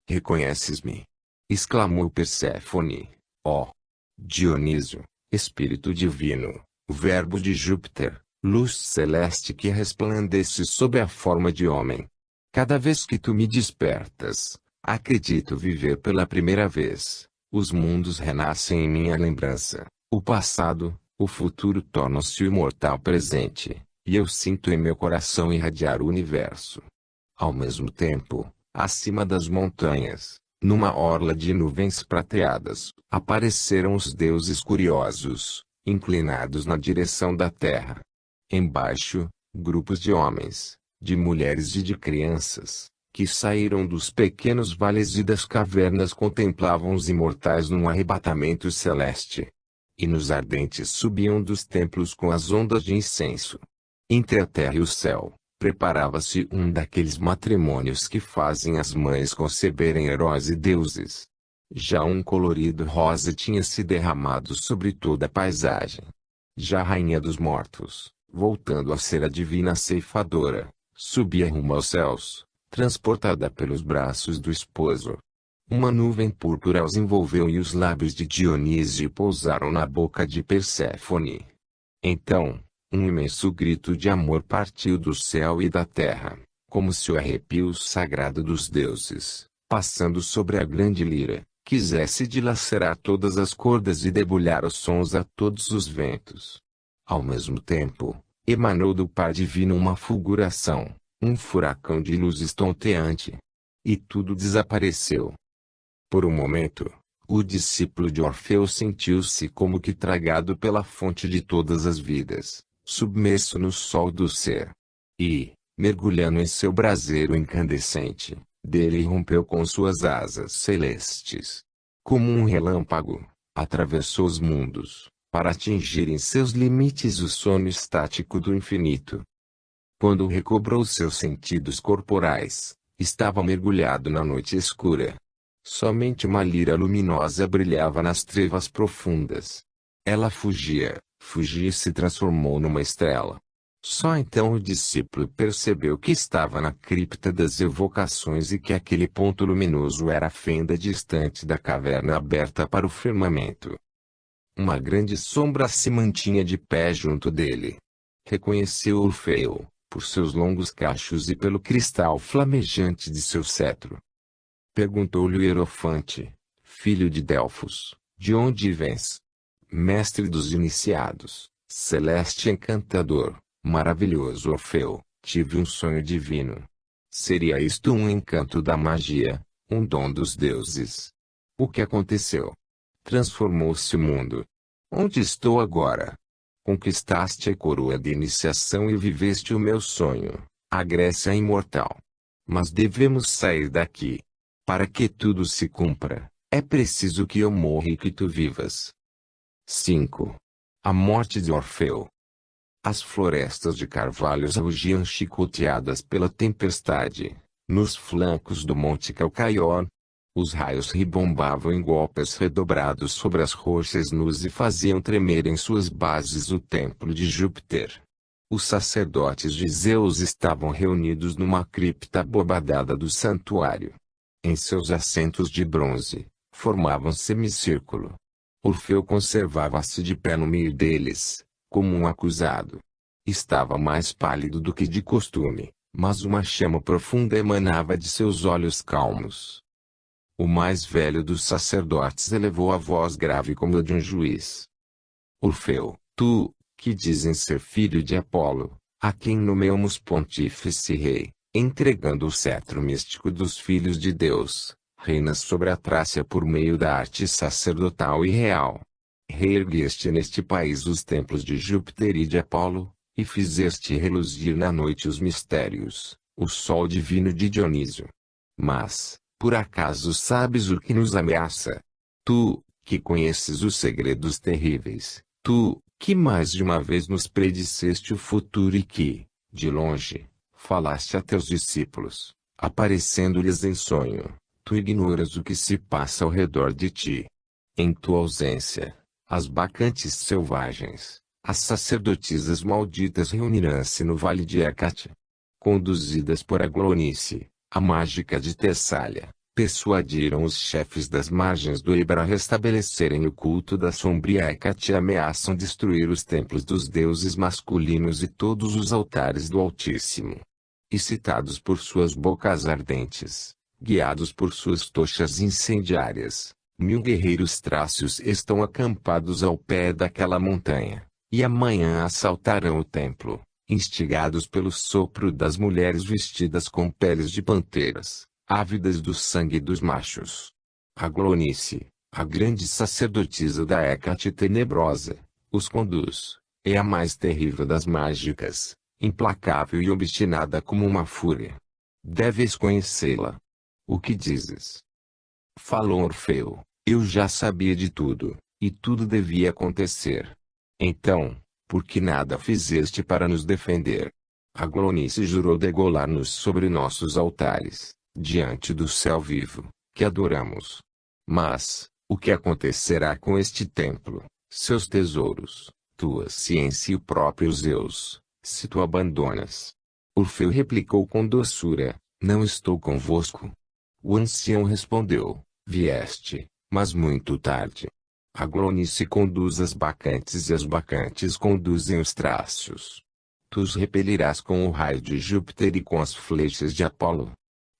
"Reconheces-me?" Exclamou Perséfone: "Ó Dionísio, espírito divino, verbo de Júpiter, luz celeste que resplandece sob a forma de homem. Cada vez que tu me despertas, acredito viver pela primeira vez. Os mundos renascem em minha lembrança. O passado, o futuro tornam-se o imortal presente, e eu sinto em meu coração irradiar o universo. Ao mesmo tempo, acima das montanhas, numa orla de nuvens prateadas, apareceram os deuses curiosos, inclinados na direção da terra. Embaixo, grupos de homens, de mulheres e de crianças, que saíram dos pequenos vales e das cavernas, contemplavam os imortais num arrebatamento celeste. E nos ardentes subiam dos templos com as ondas de incenso. Entre a terra e o céu, preparava-se um daqueles matrimônios que fazem as mães conceberem heróis e deuses. Já um colorido rosa tinha se derramado sobre toda a paisagem. Já a rainha dos mortos, voltando a ser a divina ceifadora, subia rumo aos céus, transportada pelos braços do esposo. Uma nuvem púrpura os envolveu e os lábios de Dionísio pousaram na boca de Perséfone. Então, um imenso grito de amor partiu do céu e da terra, como se o arrepio sagrado dos deuses, passando sobre a grande lira, quisesse dilacerar todas as cordas e debulhar os sons a todos os ventos. Ao mesmo tempo, emanou do Pai Divino uma fulguração, um furacão de luz estonteante. E tudo desapareceu. Por um momento, o discípulo de Orfeu sentiu-se como que tragado pela fonte de todas as vidas, submerso no sol do ser. E, mergulhando em seu braseiro incandescente, dele irrompeu com suas asas celestes. Como um relâmpago, atravessou os mundos, para atingir em seus limites o sono estático do infinito. Quando recobrou seus sentidos corporais, estava mergulhado na noite escura. Somente uma lira luminosa brilhava nas trevas profundas. Ela fugia, fugia e se transformou numa estrela. Só então o discípulo percebeu que estava na cripta das evocações e que aquele ponto luminoso era a fenda distante da caverna aberta para o firmamento. Uma grande sombra se mantinha de pé junto dele. Reconheceu Orfeu, por seus longos cachos e pelo cristal flamejante de seu cetro. Perguntou-lhe o Hierofante, filho de Delfos, de onde vens? Mestre dos iniciados, celeste encantador, maravilhoso Orfeu, tive um sonho divino. Seria isto um encanto da magia, um dom dos deuses? O que aconteceu? Transformou-se o mundo. Onde estou agora? Conquistaste a coroa de iniciação e viveste o meu sonho, a Grécia imortal. Mas devemos sair daqui. Para que tudo se cumpra, é preciso que eu morra e que tu vivas. 5. A morte de Orfeu. As florestas de carvalhos rugiam chicoteadas pela tempestade, nos flancos do Monte Calcaior. Os raios ribombavam em golpes redobrados sobre as rochas nus e faziam tremer em suas bases o templo de Júpiter. Os sacerdotes de Zeus estavam reunidos numa cripta abobadada do santuário. Em seus assentos de bronze, formavam semicírculo. Orfeu conservava-se de pé no meio deles, como um acusado. Estava mais pálido do que de costume, mas uma chama profunda emanava de seus olhos calmos. O mais velho dos sacerdotes elevou a voz grave como a de um juiz. Orfeu, tu, que dizem ser filho de Apolo, a quem nomeamos pontífice e rei, entregando o cetro místico dos filhos de Deus, reinas sobre a Trácia por meio da arte sacerdotal e real. Reergueste neste país os templos de Júpiter e de Apolo, e fizeste reluzir na noite os mistérios, o sol divino de Dionísio. Mas, por acaso sabes o que nos ameaça? Tu, que conheces os segredos terríveis, tu, que mais de uma vez nos predisseste o futuro e que, de longe, falaste a teus discípulos, aparecendo-lhes em sonho, tu ignoras o que se passa ao redor de ti. Em tua ausência, as bacantes selvagens, as sacerdotisas malditas reunirão-se no vale de Hécate. Conduzidas por Aglonice, a mágica de Tessália, persuadiram os chefes das margens do Ebro a restabelecerem o culto da sombria Hécate e ameaçam destruir os templos dos deuses masculinos e todos os altares do Altíssimo. Excitados por suas bocas ardentes, guiados por suas tochas incendiárias, 1000 guerreiros trácios estão acampados ao pé daquela montanha, e amanhã assaltarão o templo, instigados pelo sopro das mulheres vestidas com peles de panteras, ávidas do sangue dos machos. Aglonice, a grande sacerdotisa da Hécate tenebrosa, os conduz, é a mais terrível das mágicas, implacável e obstinada como uma fúria. Deves conhecê-la. O que dizes? Falou Orfeu, eu já sabia de tudo, e tudo devia acontecer. Então, por que nada fizeste para nos defender? Aglonice jurou degolar-nos sobre nossos altares, diante do céu vivo, que adoramos. Mas, o que acontecerá com este templo, seus tesouros, tua ciência e o próprio Zeus, se tu abandonas? Orfeu replicou com doçura, não estou convosco. O ancião respondeu, vieste, mas muito tarde. Aglonice conduz as bacantes e as bacantes conduzem os trácios. Tu os repelirás com o raio de Júpiter e com as flechas de Apolo.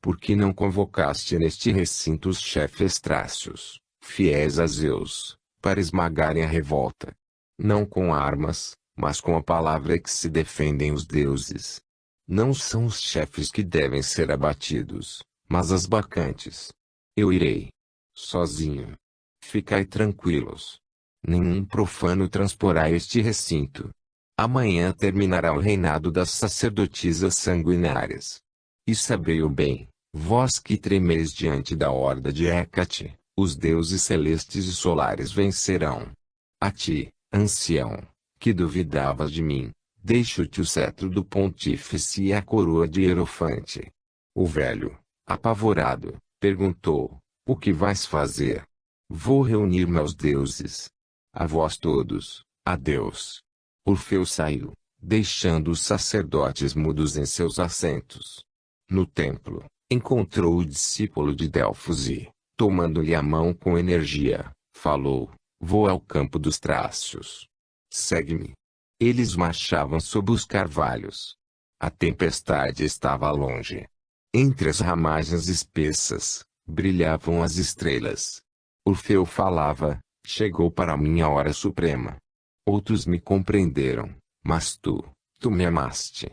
Por que não convocaste neste recinto os chefes trácios, fiéis a Zeus, para esmagarem a revolta? Não com armas, mas com a palavra que se defendem os deuses. Não são os chefes que devem ser abatidos, mas as bacantes. Eu irei. Sozinho. Ficai tranquilos. Nenhum profano transporá este recinto. Amanhã terminará o reinado das sacerdotisas sanguinárias. E sabei-o bem, vós que tremeis diante da horda de Hécate, os deuses celestes e solares vencerão. A ti, ancião, que duvidavas de mim, deixo-te o cetro do pontífice e a coroa de Hierofante. O velho, apavorado, perguntou, o que vais fazer? Vou reunir-me aos deuses. A vós todos, adeus. Orfeu saiu, deixando os sacerdotes mudos em seus assentos. No templo, encontrou o discípulo de Delfos e, tomando-lhe a mão com energia, falou: vou ao campo dos Trácios. Segue-me. Eles marchavam sob os carvalhos. A tempestade estava longe. Entre as ramagens espessas, brilhavam as estrelas. Orfeu falava: chegou para a minha hora suprema. Outros me compreenderam, mas tu me amaste.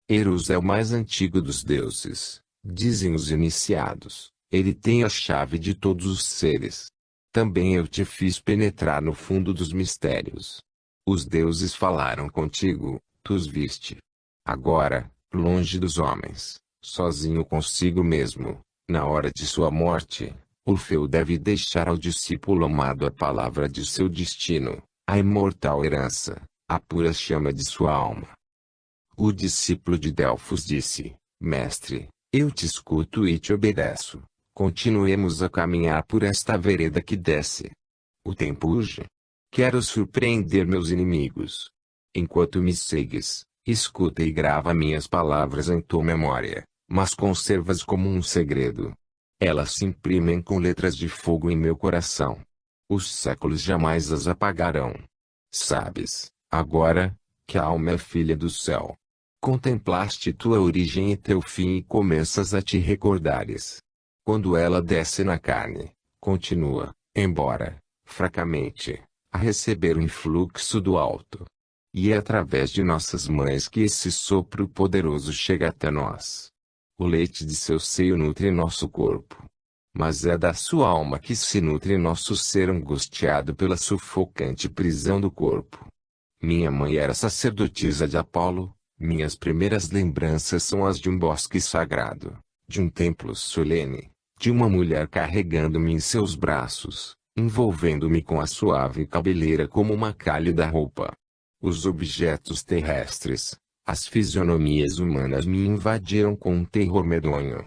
Eros é o mais antigo dos deuses, dizem os iniciados. Ele tem a chave de todos os seres. Também eu te fiz penetrar no fundo dos mistérios. Os deuses falaram contigo, tu os viste. Agora, longe dos homens, sozinho consigo mesmo, na hora de sua morte, Orfeu deve deixar ao discípulo amado a palavra de seu destino, a imortal herança, a pura chama de sua alma. O discípulo de Delfos disse: Mestre, eu te escuto e te obedeço. Continuemos a caminhar por esta vereda que desce. O tempo urge. Quero surpreender meus inimigos. Enquanto me segues, escuta e grava minhas palavras em tua memória, mas conservas como um segredo. Elas se imprimem com letras de fogo em meu coração. Os séculos jamais as apagarão. Sabes, agora, que a alma é filha do céu. Contemplaste tua origem e teu fim e começas a te recordares. Quando ela desce na carne, continua, embora, fracamente, a receber o influxo do alto. E é através de nossas mães que esse sopro poderoso chega até nós. O leite de seu seio nutre nosso corpo. Mas é da sua alma que se nutre nosso ser angustiado pela sufocante prisão do corpo. Minha mãe era sacerdotisa de Apolo, minhas primeiras lembranças são as de um bosque sagrado, de um templo solene, de uma mulher carregando-me em seus braços, envolvendo-me com a suave cabeleira como uma cálida roupa. Os objetos terrestres, as fisionomias humanas me invadiram com um terror medonho.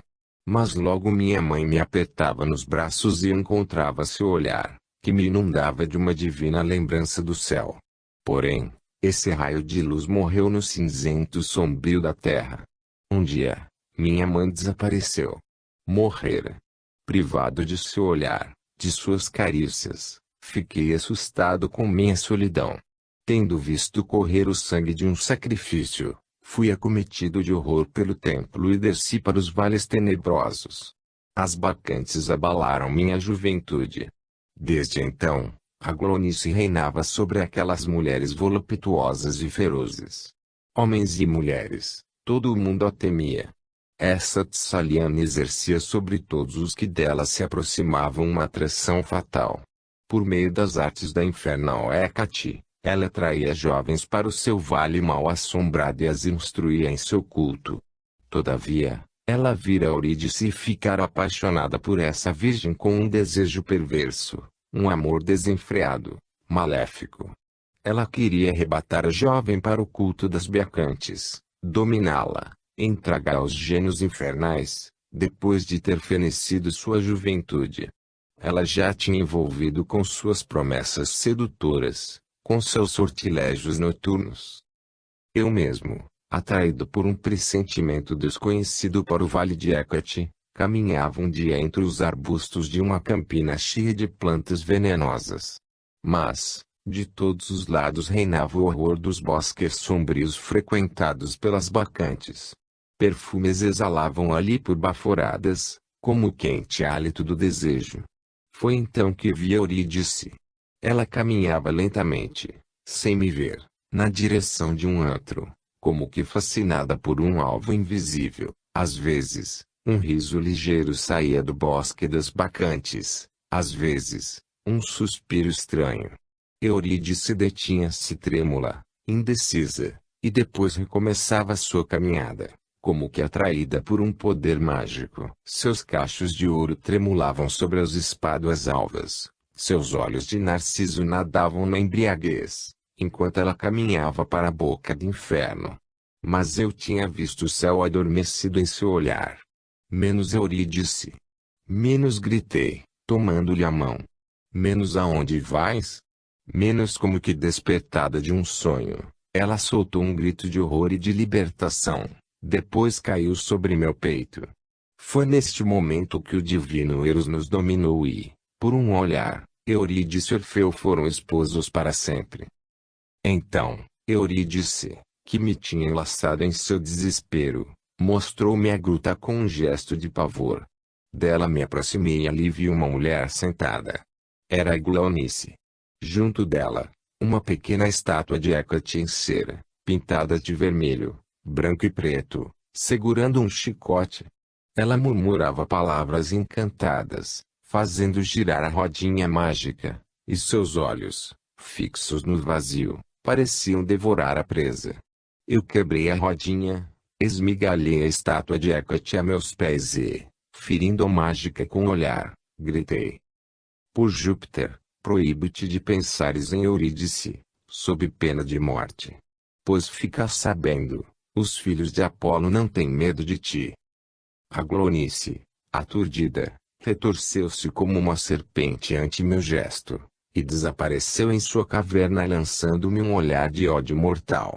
Mas logo minha mãe me apertava nos braços e encontrava seu olhar, que me inundava de uma divina lembrança do céu. Porém, esse raio de luz morreu no cinzento sombrio da terra. Um dia, minha mãe desapareceu. Morrera. Privado de seu olhar, de suas carícias, fiquei assustado com minha solidão. Tendo visto correr o sangue de um sacrifício, fui acometido de horror pelo templo e desci para os vales tenebrosos. As bacantes abalaram minha juventude. Desde então, a glonice reinava sobre aquelas mulheres voluptuosas e ferozes. Homens e mulheres, todo o mundo a temia. Essa Tsaliana exercia sobre todos os que dela se aproximavam uma atração fatal. Por meio das artes da infernal Hecate, ela atraía jovens para o seu vale mal assombrado e as instruía em seu culto. Todavia, ela vira Eurídice e ficara apaixonada por essa virgem com um desejo perverso, um amor desenfreado, maléfico. Ela queria arrebatar a jovem para o culto das Bacantes, dominá-la, entregar aos gênios infernais, depois de ter fenecido sua juventude. Ela já tinha envolvido com suas promessas sedutoras, com seus sortilégios noturnos. Eu mesmo, atraído por um pressentimento desconhecido para o vale de Hecate, caminhava um dia entre os arbustos de uma campina cheia de plantas venenosas. Mas, de todos os lados reinava o horror dos bosques sombrios frequentados pelas bacantes. Perfumes exalavam ali por baforadas, como o quente hálito do desejo. Foi então que vi Eurídice. Ela caminhava lentamente, sem me ver, na direção de um antro, como que fascinada por um alvo invisível. Às vezes, um riso ligeiro saía do bosque das bacantes, às vezes, um suspiro estranho. Eurídice detinha-se trêmula, indecisa, e depois recomeçava sua caminhada, como que atraída por um poder mágico. Seus cachos de ouro tremulavam sobre as espáduas alvas, seus olhos de narciso nadavam na embriaguez, enquanto ela caminhava para a boca do inferno. Mas eu tinha visto o céu adormecido em seu olhar. Menos Eurídice. Menos gritei, tomando-lhe a mão. Menos aonde vais? Menos como que despertada de um sonho, Ela soltou um grito de horror e de libertação, depois caiu sobre meu peito. Foi neste momento que o divino Eros nos dominou e, por um olhar, Eurídice e Orfeu foram esposos para sempre. Então, Eurídice, que me tinha enlaçado em seu desespero, mostrou-me a gruta com um gesto de pavor. Dela me aproximei e ali vi uma mulher sentada. Era a Glaonice. Junto dela, uma pequena estátua de Hécate em cera, pintada de vermelho, branco e preto, segurando um chicote. Ela murmurava palavras encantadas, fazendo girar a rodinha mágica, e seus olhos, fixos no vazio, pareciam devorar a presa. Eu quebrei a rodinha, esmigalhei a estátua de Hécate a meus pés e, ferindo a mágica com o olhar, gritei: por Júpiter, proíbo-te de pensares em Eurídice, sob pena de morte. Pois fica sabendo, os filhos de Apolo não têm medo de ti. A Glaonice, aturdida, retorceu-se como uma serpente ante meu gesto, e desapareceu em sua caverna lançando-me um olhar de ódio mortal.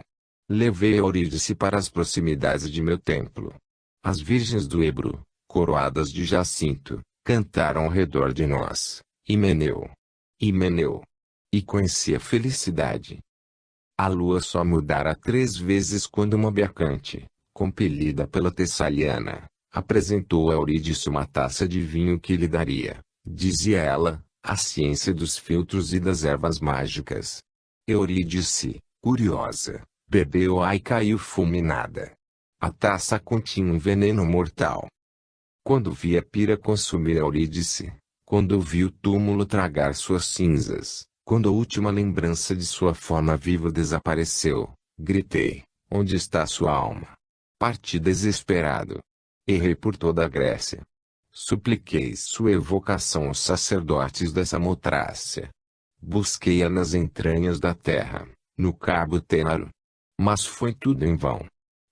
Levei Eurídice para as proximidades de meu templo. As virgens do Ebro, coroadas de jacinto, cantaram ao redor de nós, Himeneu, Himeneu. E conheci a felicidade. A lua só mudara 3 vezes quando uma bacante, compelida pela Tessaliana, apresentou a Eurídice uma taça de vinho que lhe daria, dizia ela, a ciência dos filtros e das ervas mágicas. Eurídice, curiosa, bebeu-a e caiu fulminada. A taça continha um veneno mortal. Quando vi a pira consumir Eurídice, quando vi o túmulo tragar suas cinzas, quando a última lembrança de sua forma viva desapareceu, gritei: onde está sua alma? Parti desesperado. Errei por toda a Grécia. Supliquei sua evocação aos sacerdotes da Samotrácia. Busquei-a nas entranhas da terra, no Cabo Tênaro. Mas foi tudo em vão.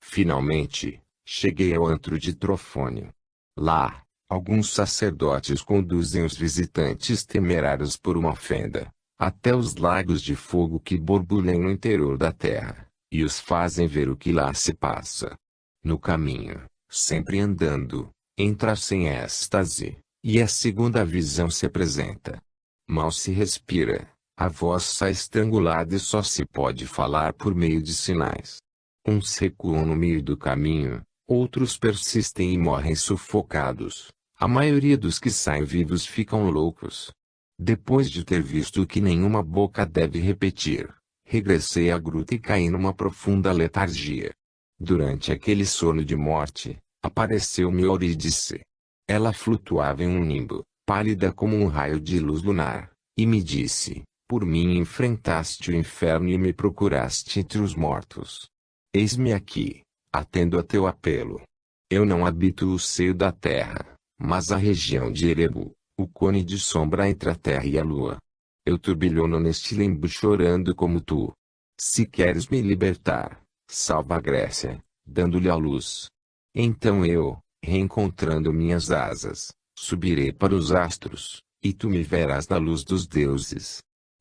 Finalmente, cheguei ao antro de Trofônio. Lá, alguns sacerdotes conduzem os visitantes temerários por uma fenda, até os lagos de fogo que borbulham no interior da terra, e os fazem ver o que lá se passa. No caminho, sempre andando, entra-se em êxtase, e a segunda visão se apresenta. Mal se respira, a voz sai estrangulada e só se pode falar por meio de sinais. Uns recuam no meio do caminho, outros persistem e morrem sufocados. A maioria dos que saem vivos ficam loucos. Depois de ter visto o que nenhuma boca deve repetir, regressei à gruta e caí numa profunda letargia. Durante aquele sono de morte, apareceu-me Eurídice. Ela flutuava em um nimbo, pálida como um raio de luz lunar, e me disse: por mim enfrentaste o inferno e me procuraste entre os mortos. Eis-me aqui, atendo a teu apelo. Eu não habito o seio da terra, mas a região de Erebu, o cone de sombra entre a terra e a lua. Eu turbilhono neste limbo chorando como tu. Se queres me libertar, salva a Grécia, dando-lhe a luz. Então eu, reencontrando minhas asas, subirei para os astros, e tu me verás na luz dos deuses.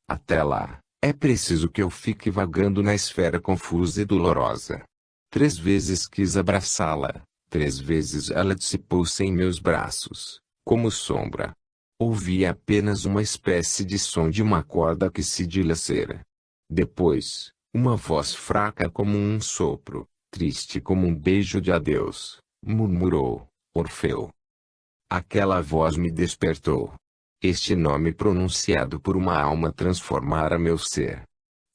Até lá, é preciso que eu fique vagando na esfera confusa e dolorosa. 3 vezes quis abraçá-la, 3 vezes ela dissipou-se em meus braços, como sombra. Ouvi apenas uma espécie de som de uma corda que se dilacera. Depois, uma voz fraca como um sopro, triste como um beijo de adeus, murmurou: Orfeu. Aquela voz me despertou. Este nome pronunciado por uma alma transformara meu ser.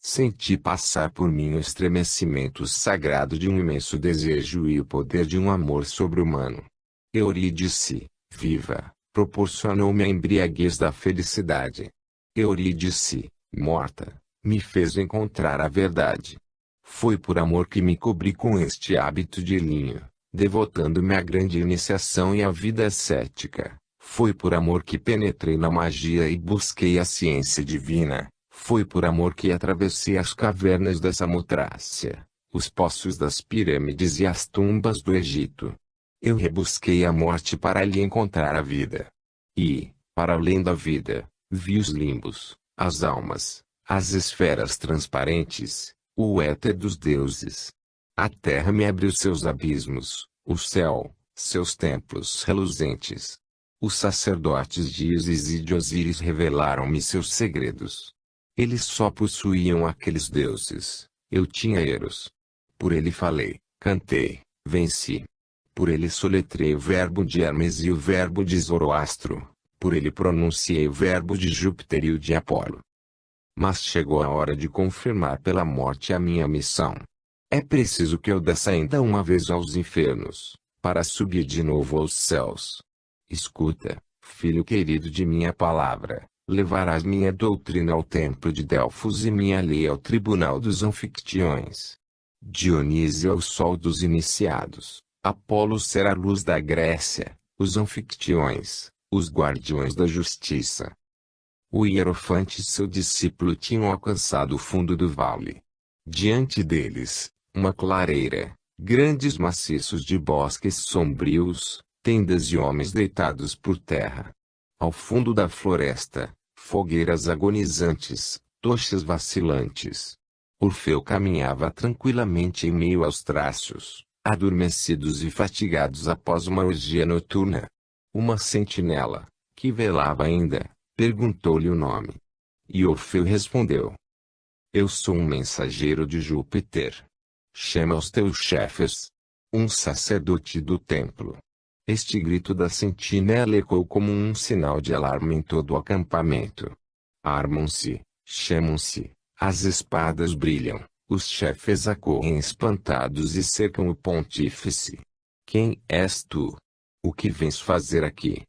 Senti passar por mim o estremecimento sagrado de um imenso desejo e o poder de um amor sobre-humano. Eurídice, viva, proporcionou-me a embriaguez da felicidade. Eurídice, morta, me fez encontrar a verdade. Foi por amor que me cobri com este hábito de linho, devotando-me à grande iniciação e à vida ascética. Foi por amor que penetrei na magia e busquei a ciência divina. Foi por amor que atravessei as cavernas da Samotrácia, os poços das pirâmides e as tumbas do Egito. Eu rebusquei a morte para lhe encontrar a vida. E, para além da vida, vi os limbos, as almas, as esferas transparentes, o éter dos deuses. A terra me abriu seus abismos, o céu, seus templos reluzentes. Os sacerdotes de Ísis e de Osíris revelaram-me seus segredos. Eles só possuíam aqueles deuses. Eu tinha Eros. Por ele falei, cantei, venci. Por ele soletrei o verbo de Hermes e o verbo de Zoroastro. Por ele pronunciei o verbo de Júpiter e o de Apolo. Mas chegou a hora de confirmar pela morte a minha missão. É preciso que eu desça ainda uma vez aos infernos, para subir de novo aos céus. Escuta, filho querido de minha palavra, levarás minha doutrina ao templo de Delfos e minha lei ao tribunal dos anfictiões. Dionísio é o sol dos iniciados, Apolo será a luz da Grécia, os anfictiões, os guardiões da justiça. O Hierofante e seu discípulo tinham alcançado o fundo do vale. Diante deles, uma clareira, grandes maciços de bosques sombrios, tendas de homens deitados por terra. Ao fundo da floresta, fogueiras agonizantes, tochas vacilantes. Orfeu caminhava tranquilamente em meio aos trácios, adormecidos e fatigados após uma orgia noturna. Uma sentinela, que velava ainda, perguntou-lhe o nome. E Orfeu respondeu: Eu sou um mensageiro de Júpiter. Chama os teus chefes. Um sacerdote do templo. Este grito da sentinela ecoou como um sinal de alarme em todo o acampamento. Armam-se, chamam-se, as espadas brilham, os chefes acorrem espantados e cercam o pontífice. Quem és tu? O que vens fazer aqui?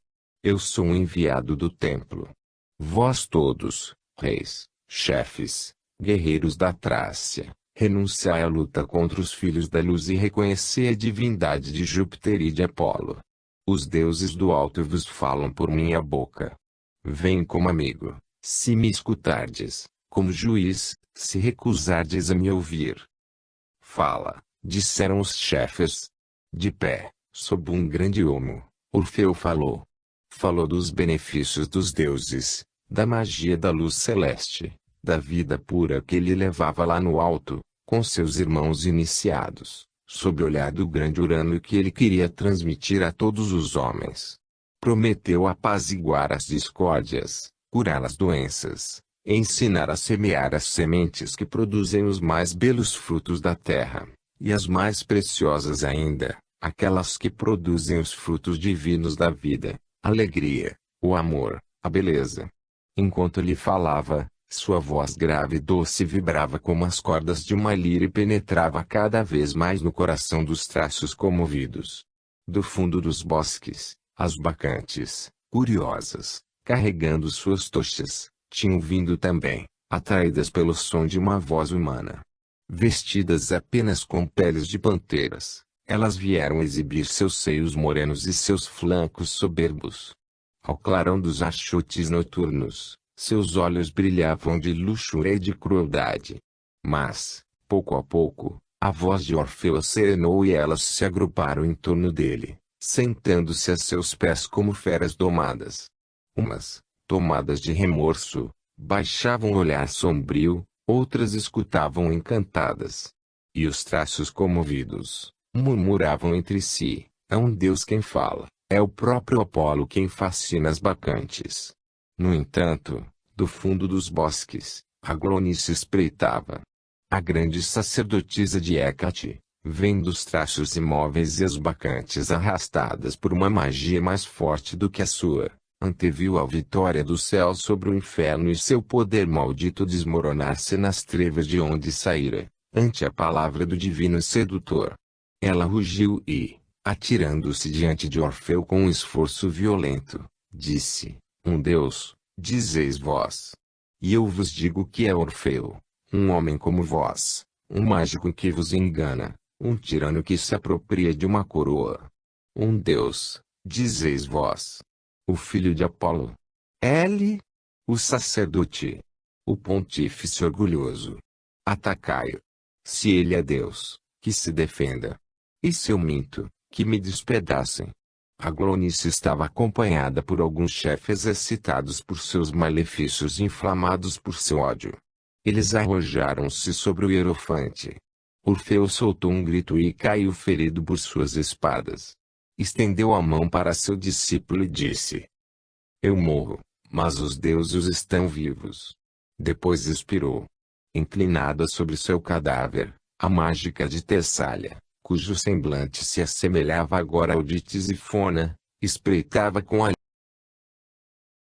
Eu sou um enviado do templo. Vós todos, reis, chefes, guerreiros da Trácia, renunciai à luta contra os filhos da luz e reconhecei a divindade de Júpiter e de Apolo. Os deuses do alto vos falam por minha boca. Vem como amigo, se me escutardes, como juiz, se recusardes a me ouvir. Fala, disseram os chefes. De pé, sob um grande olmo, Orfeu falou. Falou dos benefícios dos deuses, da magia da luz celeste, da vida pura que ele levava lá no alto, com seus irmãos iniciados, sob o olhar do grande Urano que ele queria transmitir a todos os homens. Prometeu apaziguar as discórdias, curar as doenças, ensinar a semear as sementes que produzem os mais belos frutos da terra, e as mais preciosas ainda, aquelas que produzem os frutos divinos da vida, a alegria, o amor, a beleza. Enquanto lhe falava, sua voz grave e doce vibrava como as cordas de uma lira e penetrava cada vez mais no coração dos traços comovidos. Do fundo dos bosques, as bacantes, curiosas, carregando suas tochas, tinham vindo também, atraídas pelo som de uma voz humana. Vestidas apenas com peles de panteras, elas vieram exibir seus seios morenos e seus flancos soberbos. Ao clarão dos achutes noturnos, seus olhos brilhavam de luxúria e de crueldade. Mas, pouco a pouco, a voz de Orfeu serenou e elas se agruparam em torno dele, sentando-se a seus pés como feras domadas. Umas, tomadas de remorso, baixavam o olhar sombrio, outras escutavam encantadas. E os traços comovidos, murmuravam entre si, é um Deus quem fala, é o próprio Apolo quem fascina as bacantes. No entanto, do fundo dos bosques, a Glonice espreitava. A grande sacerdotisa de Hécate, vendo os traços imóveis e as bacantes arrastadas por uma magia mais forte do que a sua, anteviu a vitória do céu sobre o inferno e seu poder maldito desmoronar-se nas trevas de onde saíra, ante a palavra do divino sedutor. Ela rugiu e, atirando-se diante de Orfeu com um esforço violento, disse: Um Deus, dizeis vós. E eu vos digo que é Orfeu, um homem como vós, um mágico que vos engana, um tirano que se apropria de uma coroa. Um Deus, dizeis vós. O filho de Apolo. Ele, o sacerdote. O pontífice orgulhoso. Atacai-o. Se ele é Deus, que se defenda. E se eu minto, que me despedacem. A Glonice estava acompanhada por alguns chefes excitados por seus malefícios e inflamados por seu ódio. Eles arrojaram-se sobre o hierofante. Orfeu soltou um grito e caiu ferido por suas espadas. Estendeu a mão para seu discípulo e disse: Eu morro, mas os deuses estão vivos. Depois expirou. Inclinada sobre seu cadáver, a mágica de Tessália, cujo semblante se assemelhava agora ao de Tisífona, espreitava com